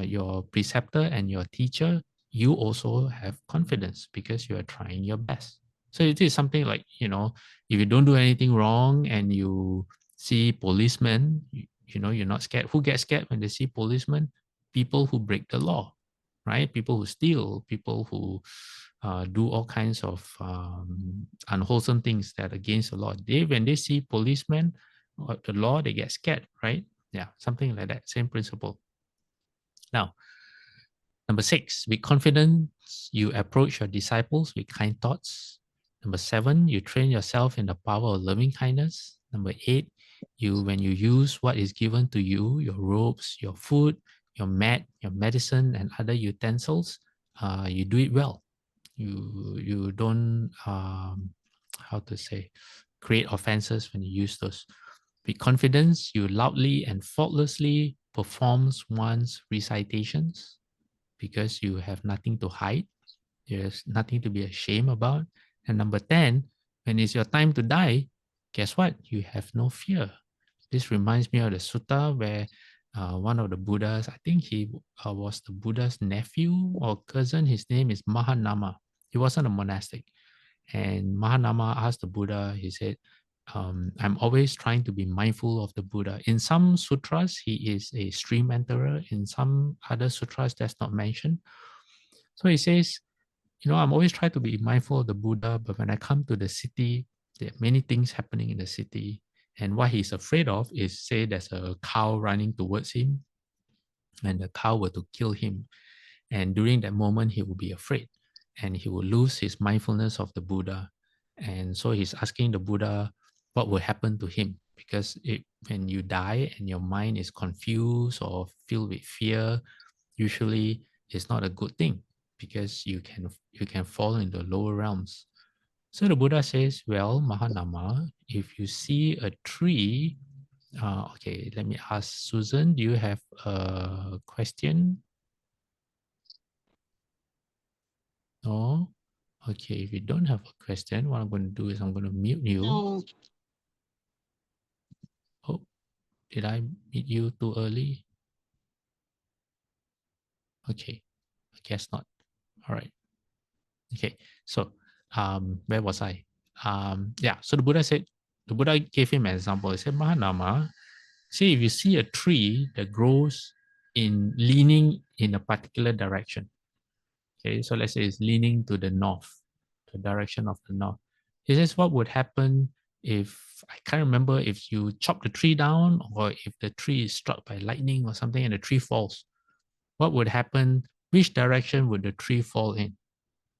your preceptor and your teacher, you also have confidence because you are trying your best. So it is something like, if you don't do anything wrong and you see policemen, you're not scared. Who gets scared when they see policemen? People who break the law, right? People who steal, people who do all kinds of unwholesome things that are against the law. When they see policemen or the law, they get scared, right? Yeah, something like that. Same principle. Now, number 6, with confidence, you approach your disciples with kind thoughts. Number 7, you train yourself in the power of loving kindness. Number 8, when you use what is given to you, your robes, your food, your mat, your medicine, and other utensils, you do it well. You don't how to say create offenses when you use those. With confidence, you loudly and faultlessly performs one's recitations because you have nothing to hide. There's nothing to be ashamed about. And number 10, when it's your time to die, guess what? You have no fear. This reminds me of the sutta where one of the Buddhas, I think he was the Buddha's nephew or cousin. His name is Mahanama. He wasn't a monastic. And Mahanama asked the Buddha, he said, I'm always trying to be mindful of the Buddha. In some sutras, he is a stream enterer. In some other sutras, that's not mentioned. So he says, I'm always trying to be mindful of the Buddha, but when I come to the city, there are many things happening in the city. And what he's afraid of is, say, there's a cow running towards him, and the cow were to kill him. And during that moment, he will be afraid and he will lose his mindfulness of the Buddha. And so he's asking the Buddha what will happen to him, because when you die and your mind is confused or filled with fear, usually it's not a good thing because you can fall into lower realms. So the Buddha says, well, Mahanama, if you see a tree, okay, let me ask Susan, do you have a question? No? Okay, if you don't have a question, what I'm going to do is I'm going to mute you. No. Oh, did I mute you too early? Okay, I guess not. All right. Okay, so where was I? Yeah, so the Buddha gave him an example. He said, Mahanama, see, if you see a tree that grows leaning in a particular direction, okay, so let's say it's leaning to the north, the direction of the north. He says, what would happen if, I can't remember if you chop the tree down or if the tree is struck by lightning or something and the tree falls. What would happen? Which direction would the tree fall in?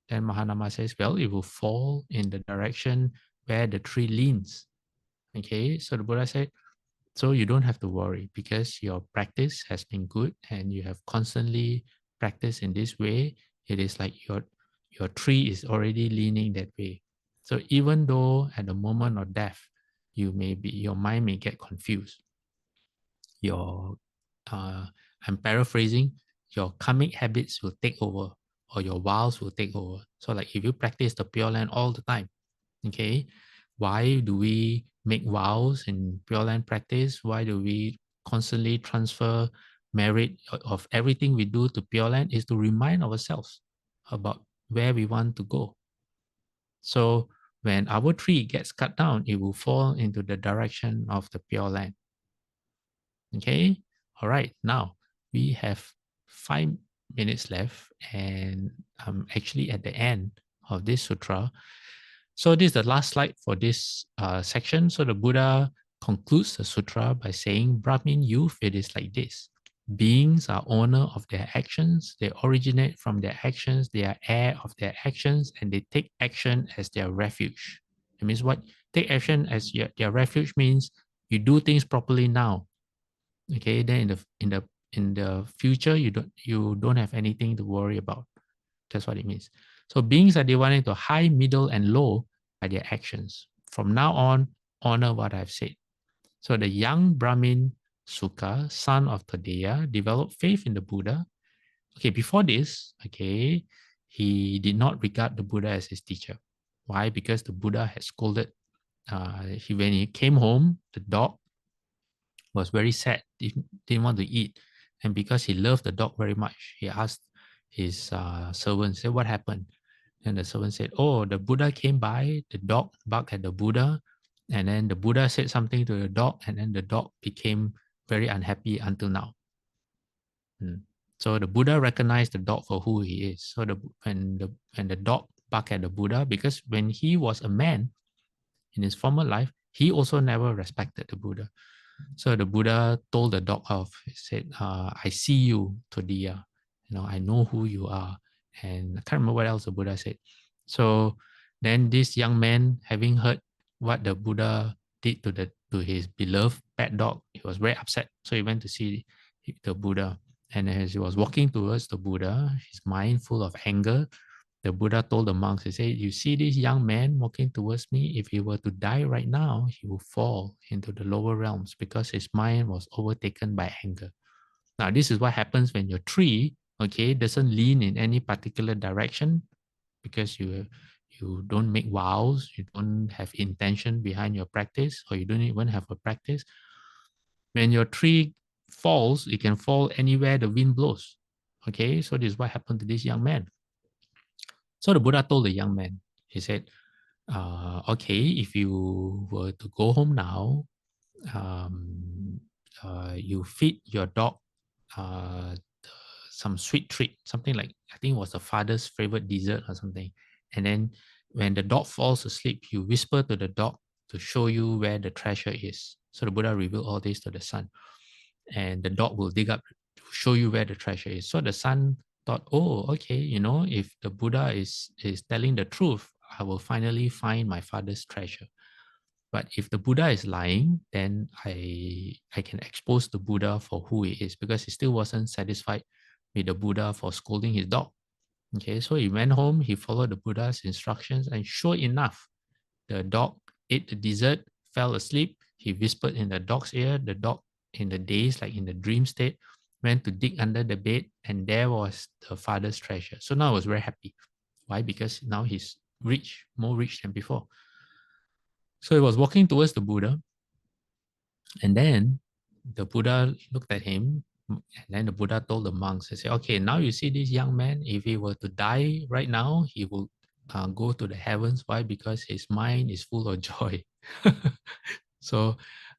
Then Mahanama says, well, it will fall in the direction where the tree leans. Okay, so the Buddha said, so you don't have to worry because your practice has been good and you have constantly practiced in this way. It is like your tree is already leaning that way. So even though at the moment of death, your mind may get confused. I'm paraphrasing, your karmic habits will take over or your vows will take over. So like if you practice the Pure Land all the time, okay, why do we make vows in Pure Land practice? Why do we constantly transfer merit of everything we do to Pure Land? Is to remind ourselves about where we want to go. So when our tree gets cut down, it will fall into the direction of the Pure Land. Okay, all right, now we have 5 minutes left and I'm actually at the end of this sutra. So this is the last slide for this section. So the Buddha concludes the sutra by saying, Brahmin youth, it is like this. Beings are owner of their actions. They originate from their actions. They are heir of their actions and they take action as their refuge. It means what? Take action as their refuge means you do things properly now. Okay, then in the future you don't have anything to worry about. That's what it means. So beings are divided into high, middle, and low by their actions. From now on, honor what I've said. So the young Brahmin Sukha, son of Tathagata, developed faith in the Buddha. Okay, before this, okay, he did not regard the Buddha as his teacher. Why? Because the Buddha had scolded. When he came home, the dog was very sad, didn't want to eat. And because he loved the dog very much, he asked his servant, said, what happened? And the servant said, oh, the Buddha came by, the dog barked at the Buddha, and then the Buddha said something to the dog, and then the dog became very unhappy until now. So the Buddha recognized the dog for who he is. So when the dog barked at the Buddha, because when he was a man in his former life, he also never respected the Buddha. So the Buddha told the dog off. He said, I see you, Todiya. I know who you are. And I can't remember what else the Buddha said. So then this young man, having heard what the Buddha did to his beloved pet dog, he was very upset. So he went to see the Buddha. And as he was walking towards the Buddha, his mind full of anger, the Buddha told the monks, he said, you see this young man walking towards me? If he were to die right now, he will fall into the lower realms because his mind was overtaken by anger. Now, this is what happens when your tree, okay, doesn't lean in any particular direction because you don't make vows, you don't have intention behind your practice, or you don't even have a practice. When your tree falls, it can fall anywhere the wind blows. Okay, so this is what happened to this young man. So the Buddha told the young man, he said, okay, if you were to go home now, um, you feed your dog uh, some sweet treat, something like, I think it was the father's favorite dessert or something. And then when the dog falls asleep, you whisper to the dog to show you where the treasure is. So the Buddha revealed all this to the son. And the dog will dig up to show you where the treasure is. So the son thought, oh, okay, if the Buddha is telling the truth, I will finally find my father's treasure. But if the Buddha is lying, then I can expose the Buddha for who he is, because he still wasn't satisfied with the Buddha for scolding his dog. Okay, so he went home, he followed the Buddha's instructions, and sure enough, the dog ate the dessert, fell asleep. He whispered in the dog's ear. The dog, in the daze, like in the dream state, went to dig under the bed, and there was the father's treasure. So now I was very happy. Why? Because now he's rich, more rich than before. So he was walking towards the Buddha, and then the Buddha looked at him, and then the Buddha told the monks, he said, okay, now you see this young man, if he were to die right now, he will go to the heavens. Why? Because his mind is full of joy. So,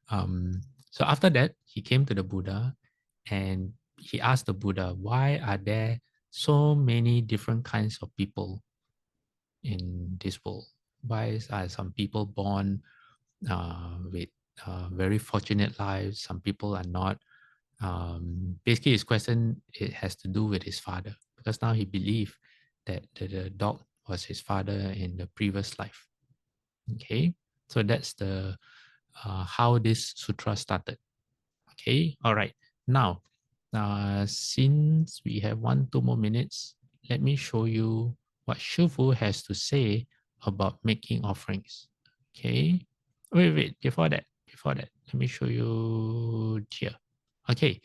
so after that, he came to the Buddha and he asked the Buddha, why are there so many different kinds of people in this world? Why are some people born with very fortunate lives? Some people are not. Basically, his question, it has to do with his father, because now he believed that the dog was his father in the previous life. Okay, so that's the how this sutra started. Okay, all right. Now, since we have 1-2 more minutes, let me show you what Shufu has to say about making offerings. Okay, wait, before that, let me show you here. Okay,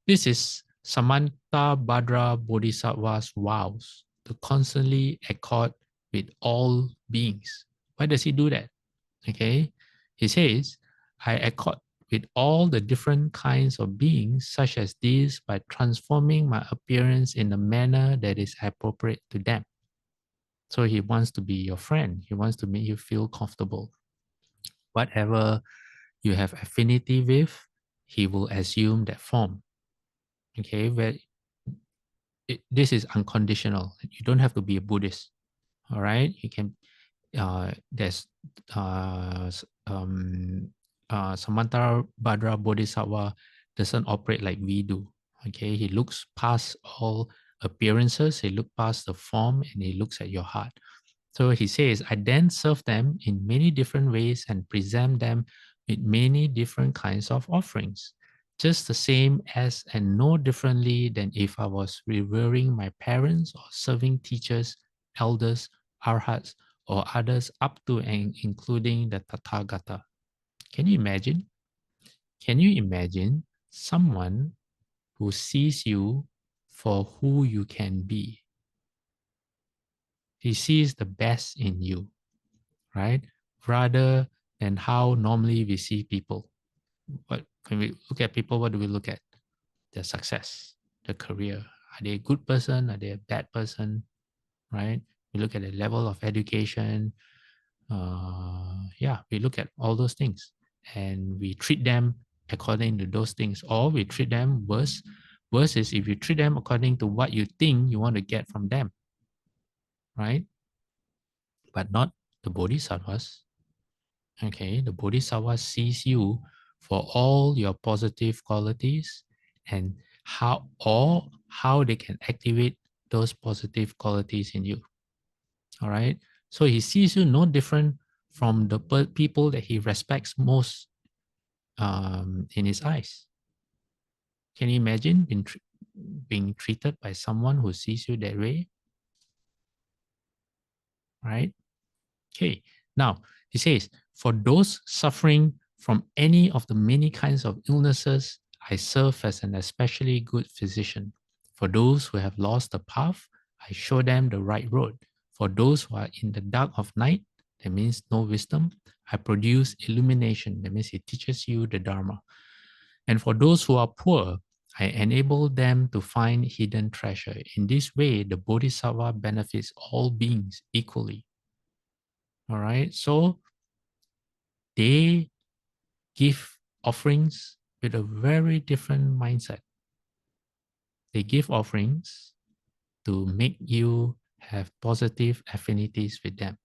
this is Samanta Bhadra Bodhisattva's vows to constantly accord with all beings. Why does he do that? Okay, he says, I accord with all the different kinds of beings such as these by transforming my appearance in a manner that is appropriate to them. So he wants to be your friend. He wants to make you feel comfortable. Whatever you have affinity with, he will assume that form. Okay, this is unconditional. You don't have to be a Buddhist. All right, you can. There's Samanta Bhadra Bodhisattva doesn't operate like we do. Okay, he looks past all appearances. He looks past the form, and he looks at your heart. So he says, I then serve them in many different ways and present them with many different kinds of offerings, just the same as and no differently than if I was revering my parents or serving teachers, elders, arhats, or others up to and including the Tathagata. Can you imagine? Can you imagine someone who sees you for who you can be. He sees the best in you, right? Rather than how normally we see people. But when we look at people, what do we look at? Their success, their career. Are they a good person? Are they a bad person? Right? We look at the level of education. We look at all those things and we treat them according to those things, or we treat them worse. Worse is if you treat them according to what you think you want to get from them, right? But not the bodhisattvas. Okay, the bodhisattva sees you for all your positive qualities and how they can activate those positive qualities in you. All right. So he sees you no different from the people that he respects most in his eyes. Can you imagine being treated by someone who sees you that way? Right. Okay. Now he says, for those suffering from any of the many kinds of illnesses, I serve as an especially good physician. For those who have lost the path, I show them the right road. For those who are in the dark of night, that means no wisdom, I produce illumination. That means it teaches you the Dharma. And for those who are poor, I enable them to find hidden treasure. In this way, the Bodhisattva benefits all beings equally. All right. So they give offerings with a very different mindset. They give offerings to make you have positive affinities with them,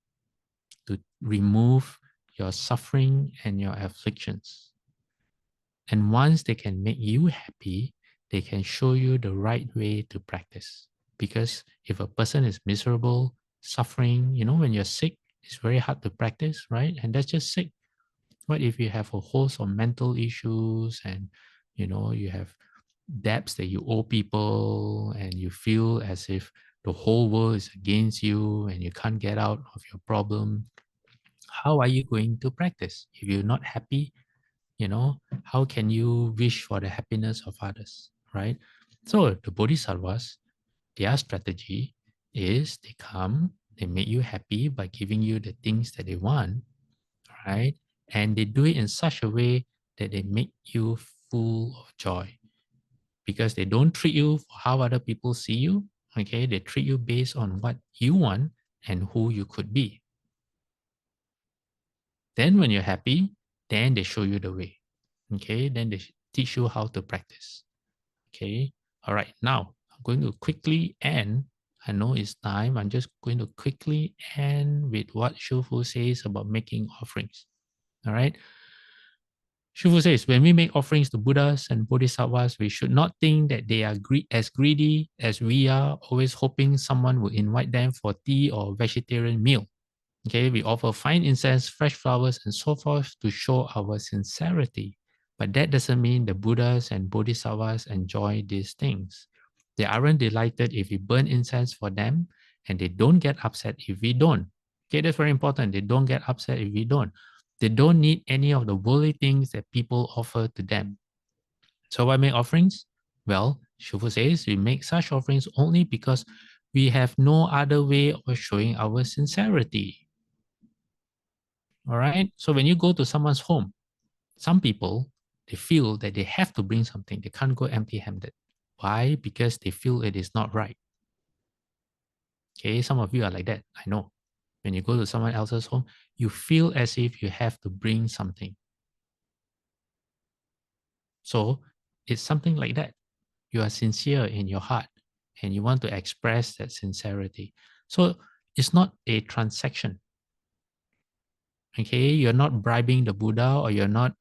to remove your suffering and your afflictions. And once they can make you happy, they can show you the right way to practice. Because if a person is miserable, suffering, when you're sick, it's very hard to practice, right? And that's just sick. What if you have a host of mental issues and you have debts that you owe people and you feel as if the whole world is against you and you can't get out of your problem? How are you going to practice? If you're not happy, how can you wish for the happiness of others, right? So the bodhisattvas, their strategy is they come, they make you happy by giving you the things that they want, right? And they do it in such a way that they make you full of joy because they don't treat you for how other people see you. Okay, they treat you based on what you want and who you could be. Then when you're happy, then they show you the way. Okay, then they teach you how to practice. Okay, all right, now I'm going to quickly end. I know it's time. I'm just going to quickly end with what Shufu says about making offerings. All right. Shufu says, when we make offerings to Buddhas and Bodhisattvas, we should not think that they are as greedy as we are, always hoping someone will invite them for tea or vegetarian meal. Okay, we offer fine incense, fresh flowers, and so forth to show our sincerity. But that doesn't mean the Buddhas and Bodhisattvas enjoy these things. They aren't delighted if we burn incense for them, and they don't get upset if we don't. Okay, that's very important. They don't get upset if we don't. They don't need any of the worldly things that people offer to them. So why make offerings? Well, Shufu says we make such offerings only because we have no other way of showing our sincerity. All right. So when you go to someone's home, some people, they feel that they have to bring something. They can't go empty-handed. Why? Because they feel it is not right. Okay. Some of you are like that. I know. When you go to someone else's home, you feel as if you have to bring something. So it's something like that. You are sincere in your heart and you want to express that sincerity. So it's not a transaction. Okay, you're not bribing the Buddha, or you're not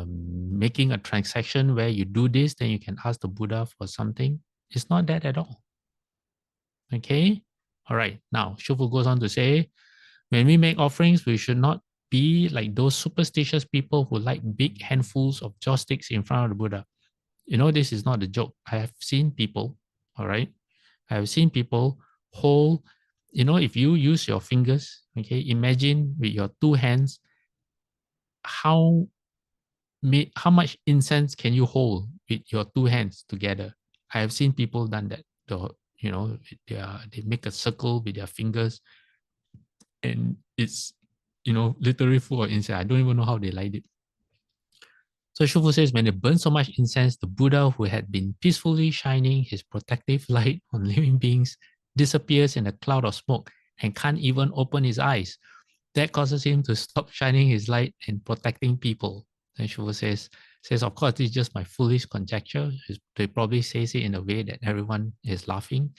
making a transaction where you do this, then you can ask the Buddha for something. It's not that at all. Okay, all right. Now, Shufu goes on to say, when we make offerings, we should not be like those superstitious people who like big handfuls of joss sticks in front of the Buddha. This is not a joke. I have seen people, all right? I have seen people hold, if you use your fingers, okay, imagine with your two hands how how much incense can you hold with your two hands together? I have seen people done that. They make a circle with their fingers, and it's literally full of incense. I don't even know how they light it. So Shufu says, when they burn so much incense, the Buddha, who had been peacefully shining his protective light on living beings, disappears in a cloud of smoke and can't even open his eyes. That causes him to stop shining his light and protecting people. Then Shufu says, of course, this is just my foolish conjecture. They probably says it in a way that everyone is laughing.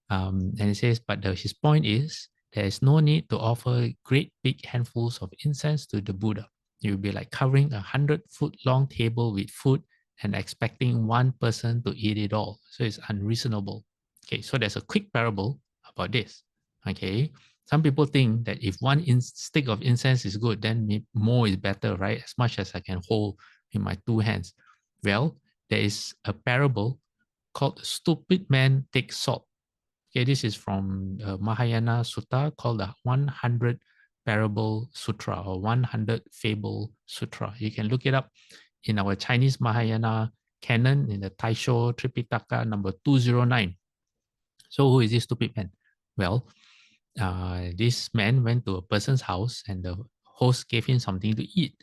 And he says, but his point is, there is no need to offer great big handfuls of incense to the Buddha. It would be like covering 100-foot long table with food and expecting one person to eat it all. So it's unreasonable. Okay, so there's a quick parable about this. Okay, some people think that if one stick of incense is good, then more is better, right? As much as I can hold in my two hands. Well, there is a parable called Stupid Man Takes Salt. Okay, this is from Mahayana Sutta called the 100 Parable Sutra or 100 Fable Sutra. You can look it up in our Chinese Mahayana canon in the Taisho Tripitaka number 209. So who is this stupid man? Well, this man went to a person's house and the host gave him something to eat,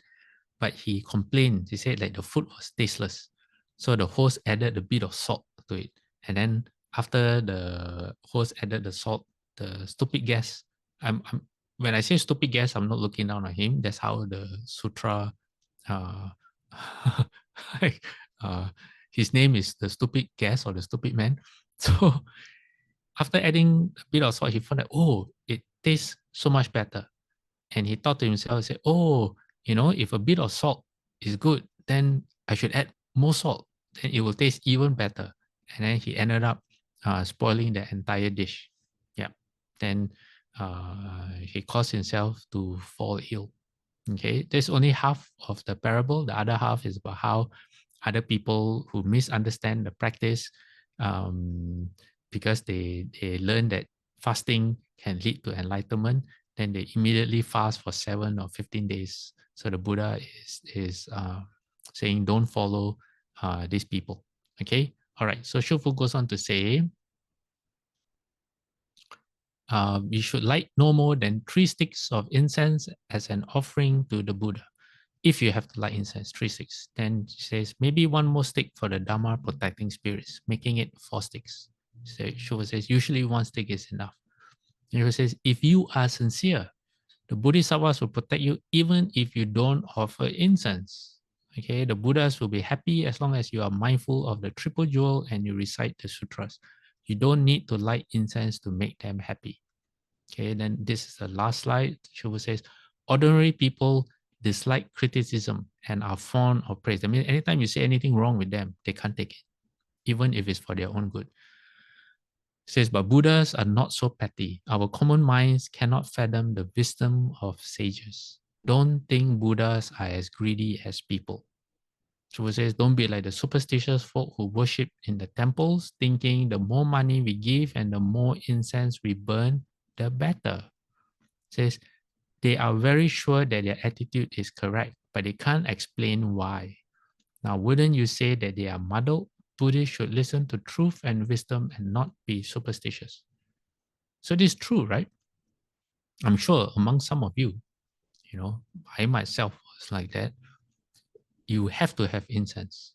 but he complained. He said like the food was tasteless. So the host added a bit of salt to it. And then after the host added the salt, the stupid guest, when I say stupid guest, I'm not looking down on him. That's how the sutra, uh, uh, his name is the stupid guest or the stupid man. So after adding a bit of salt, he found that, oh, it tastes so much better. And he thought to himself, he said, oh, if a bit of salt is good, then I should add more salt. Then it will taste even better. And then he ended up spoiling the entire dish. Yeah. Then he caused himself to fall ill. Okay. There's only half of the parable. The other half is about how other people who misunderstand the practice um, because they learn that fasting can lead to enlightenment, then they immediately fast for 7 or 15 days. So the Buddha is saying, don't follow these people. Okay. All right. So Shufu goes on to say, we should light no more than 3 sticks of incense as an offering to the Buddha. If you have to light incense, 3 sticks. Then she says, maybe one more stick for the Dharma protecting spirits, making it 4 sticks. So Shufu says, usually 1 stick is enough. And Shufu says, if you are sincere, the Bodhisattvas will protect you even if you don't offer incense. Okay, the Buddhas will be happy as long as you are mindful of the triple jewel and you recite the sutras. You don't need to light incense to make them happy. Okay, then this is the last slide. Shuvu says, ordinary people dislike criticism and are fond of praise. I mean, anytime you say anything wrong with them, they can't take it, even if it's for their own good. It says, but Buddhas are not so petty. Our common minds cannot fathom the wisdom of sages. Don't think Buddhas are as greedy as people. So it says, don't be like the superstitious folk who worship in the temples, thinking the more money we give and the more incense we burn, the better. It says, they are very sure that their attitude is correct, but they can't explain why. Now, wouldn't you say that they are muddled? Buddhists should listen to truth and wisdom and not be superstitious. So this is true, right? I'm sure among some of you, I myself was like that. You have to have incense.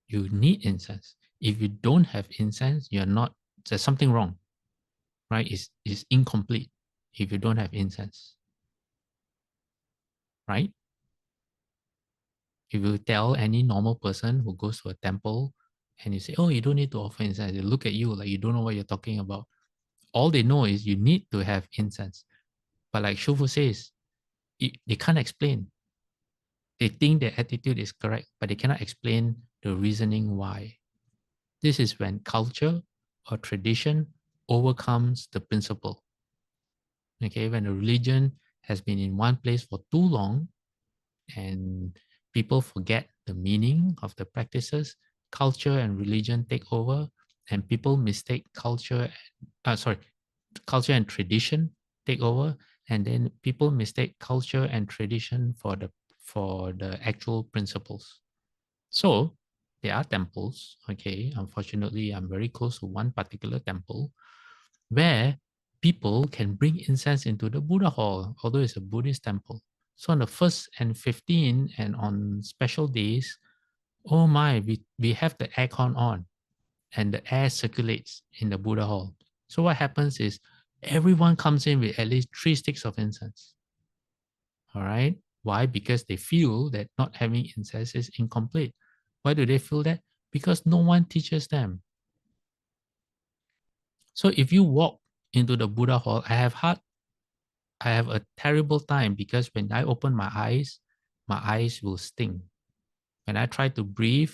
You need incense. If you don't have incense, there's something wrong, right? It's incomplete if you don't have incense, right? If you tell any normal person who goes to a temple and you say, oh, you don't need to offer incense, they look at you like you don't know what you're talking about. All they know is you need to have incense. But like Shufu says, they can't explain. They think their attitude is correct, but they cannot explain the reasoning why. This is when culture or tradition overcomes the principle. Okay, when a religion has been in one place for too long and people forget the meaning of the practices, culture and religion take over, and people mistake culture and tradition take over, and then people mistake culture and tradition for the actual principles. So there are temples, okay, unfortunately I'm very close to one particular temple where people can bring incense into the Buddha hall, although it's a Buddhist temple. So on the 1st and 15th and on special days, oh my, we have the aircon on and the air circulates in the Buddha hall. So what happens is everyone comes in with at least 3 sticks of incense. All right. Why? Because they feel that not having incense is incomplete. Why do they feel that? Because no one teaches them. So if you walk into the Buddha hall, I have a terrible time because when I open my eyes will sting. When I try to breathe,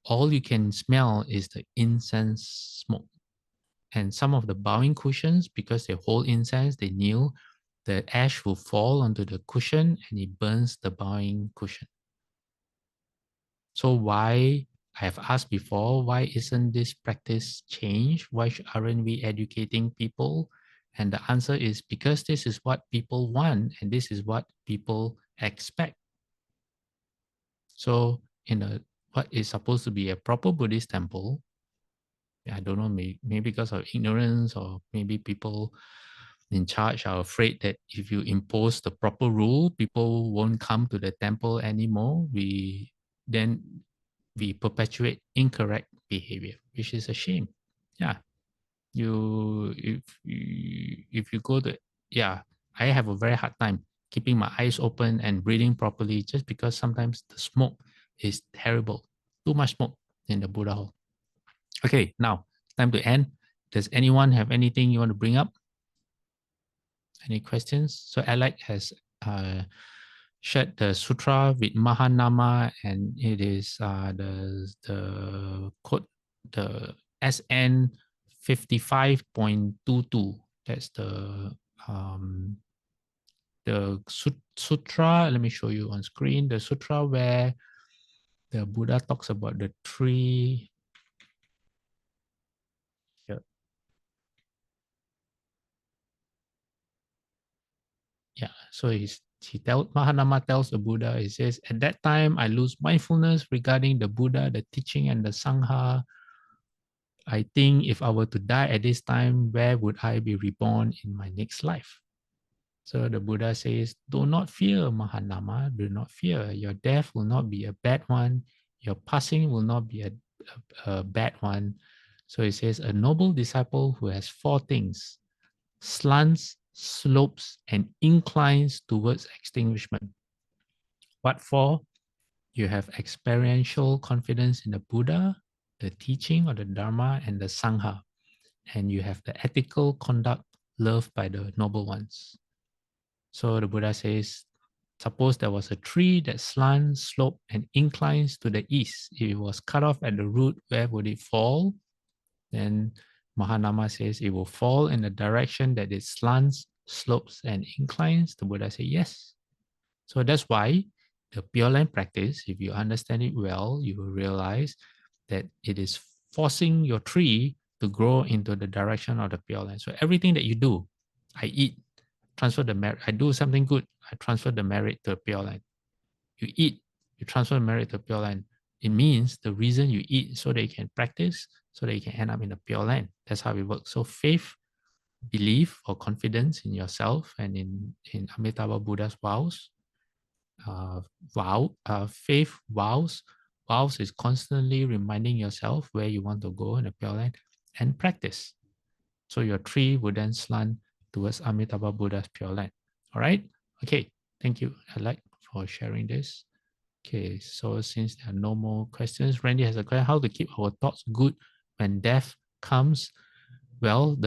all you can smell is the incense smoke. And some of the bowing cushions, because they hold incense, they kneel, the ash will fall onto the cushion and it burns the bowing cushion. So why, I have asked before, why isn't this practice changed? Why aren't we educating people? And the answer is because this is what people want and this is what people expect. So in what is supposed to be a proper Buddhist temple, I don't know, maybe because of ignorance or maybe people in charge are afraid that if you impose the proper rule, people won't come to the temple anymore. Then we perpetuate incorrect behavior, which is a shame. Yeah, if you go to, yeah, I have a very hard time keeping my eyes open and breathing properly just because sometimes the smoke is terrible. Too much smoke in the Buddha hall. Okay, now time to end. Does anyone have anything you want to bring up? Any questions? So Alec has shared the sutra with Mahanama, and it is the code, the SN 55.22. That's the sutra. Let me show you on screen. The sutra where the Buddha talks about the three. Yeah, so Mahanama tells the Buddha, he says, at that time I lose mindfulness regarding the Buddha, the teaching, and the Sangha. I think if I were to die at this time, where would I be reborn in my next life? So the Buddha says, do not fear, Mahanama, do not fear. Your death will not be a bad one. Your passing will not be a bad one. So he says, a noble disciple who has 4 things: slants, slopes, and inclines towards extinguishment. What for? You have experiential confidence in the Buddha, the teaching of the Dharma, and the Sangha, and you have the ethical conduct loved by the noble ones. So the Buddha says, suppose there was a tree that slants, slopes, and inclines to the east. If it was cut off at the root, where would it fall? Then Mahanama says it will fall in the direction that it slants, slopes, and inclines. The Buddha says yes. So that's why the Pure Land practice, if you understand it well, you will realize that it is forcing your tree to grow into the direction of the Pure Land. So everything that you do, I eat, transfer the merit. I do something good, I transfer the merit to the Pure Land. You eat, you transfer the merit to the Pure Land. It means the reason you eat so that you can practice, so that you can end up in the Pure Land. That's how it works. So faith, belief, or confidence in yourself and in Amitabha Buddha's vows, faith, vows. Vows is constantly reminding yourself where you want to go in the Pure Land and practice. So your tree would then slant towards Amitabha Buddha's Pure Land. All right? Okay. Thank you, Alec, for sharing this. Okay, so since there are no more questions, Randy has a question: how to keep our thoughts good when death comes? Well,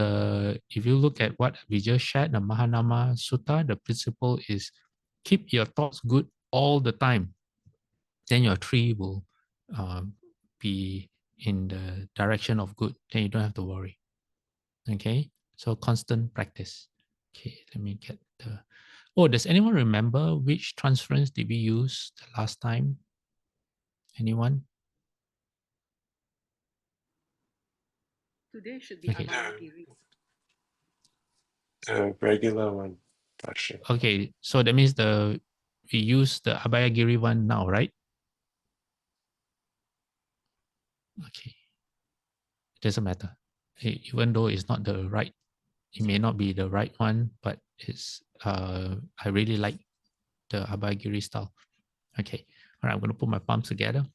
if you look at what we just shared, the Mahanama Sutta, the principle is keep your thoughts good all the time. Then your tree will be in the direction of good. Then you don't have to worry. Okay, so constant practice. Okay, let me get the. Oh, does anyone remember which transference did we use the last time? Anyone? Today should be Okay. the regular one, actually. Okay, so that means we use the Abhayagiri one now, right? Okay, it doesn't matter. Even though it's not the right, it may not be the right one, but it's I really like the Abhayagiri style. Okay, all right, I'm gonna put my palms together.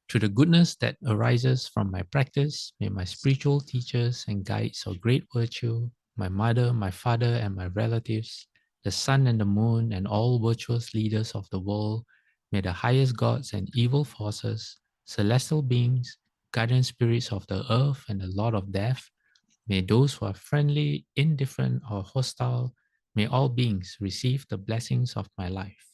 To the goodness that arises from my practice, may my spiritual teachers and guides of great virtue, my mother, my father, and my relatives, the sun and the moon, and all virtuous leaders of the world, may the highest gods and evil forces, celestial beings, guardian spirits of the earth, and the Lord of death, may those who are friendly, indifferent, or hostile, may all beings receive the blessings of my life.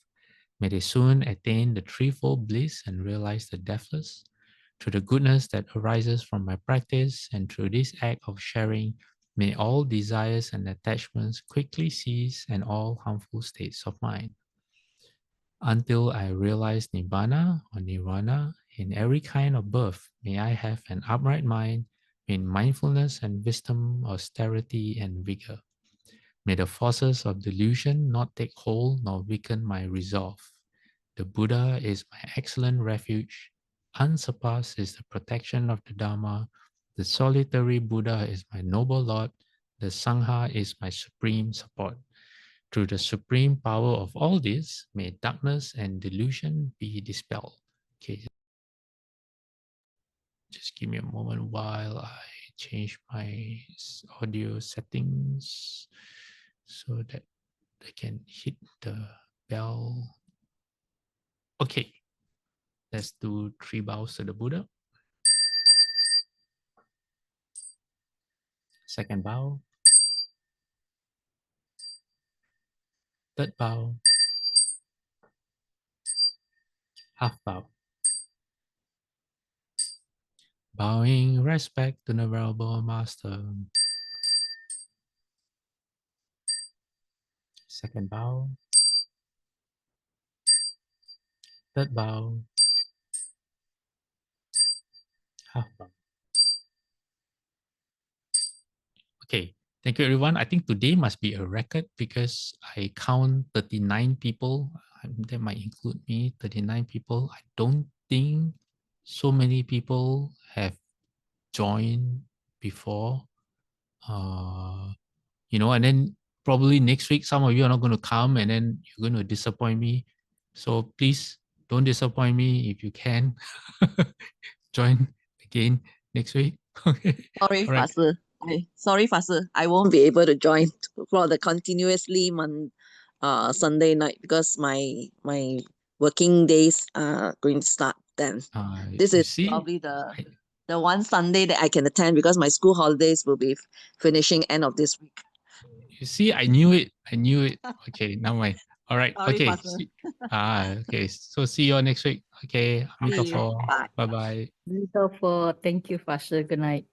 May they soon attain the threefold bliss and realize the deathless. Through the goodness that arises from my practice and through this act of sharing, may all desires and attachments quickly cease and all harmful states of mind. Until I realize Nibbana or Nirvana in every kind of birth, may I have an upright mind, in mindfulness and wisdom, austerity and vigor. May the forces of delusion not take hold nor weaken my resolve. The Buddha is my excellent refuge. Unsurpassed is the protection of the Dharma. The solitary Buddha is my noble Lord. The Sangha is my supreme support. Through the supreme power of all this, may darkness and delusion be dispelled. Okay, just give me a moment while I change my audio settings so that I can hit the bell. Okay, let's do 3 bows to the Buddha. Second bow. Third bow. Half bow. Bowing respect to the Venerable Master. Second bow. Third bow. Half bow. Okay, thank you everyone. I think today must be a record because I count 39 people. That might include me, 39 people. I don't think so many people have joined before. And then probably next week, some of you are not going to come and then you're going to disappoint me. So please don't disappoint me if you can. Join again next week. Okay. Sorry, All right. Fasil. I won't be able to join for the continuously Sunday night because my working days are going to start then. This You is see, probably the one Sunday that I can attend because my school holidays will be finishing end of this week. you see, I knew it. I knew it. Okay, now mind. All right. Sorry, Okay. Fasil. Okay. So see you all next week. Okay. See you. Bye. Bye bye. Thank you, Fasil. Good night.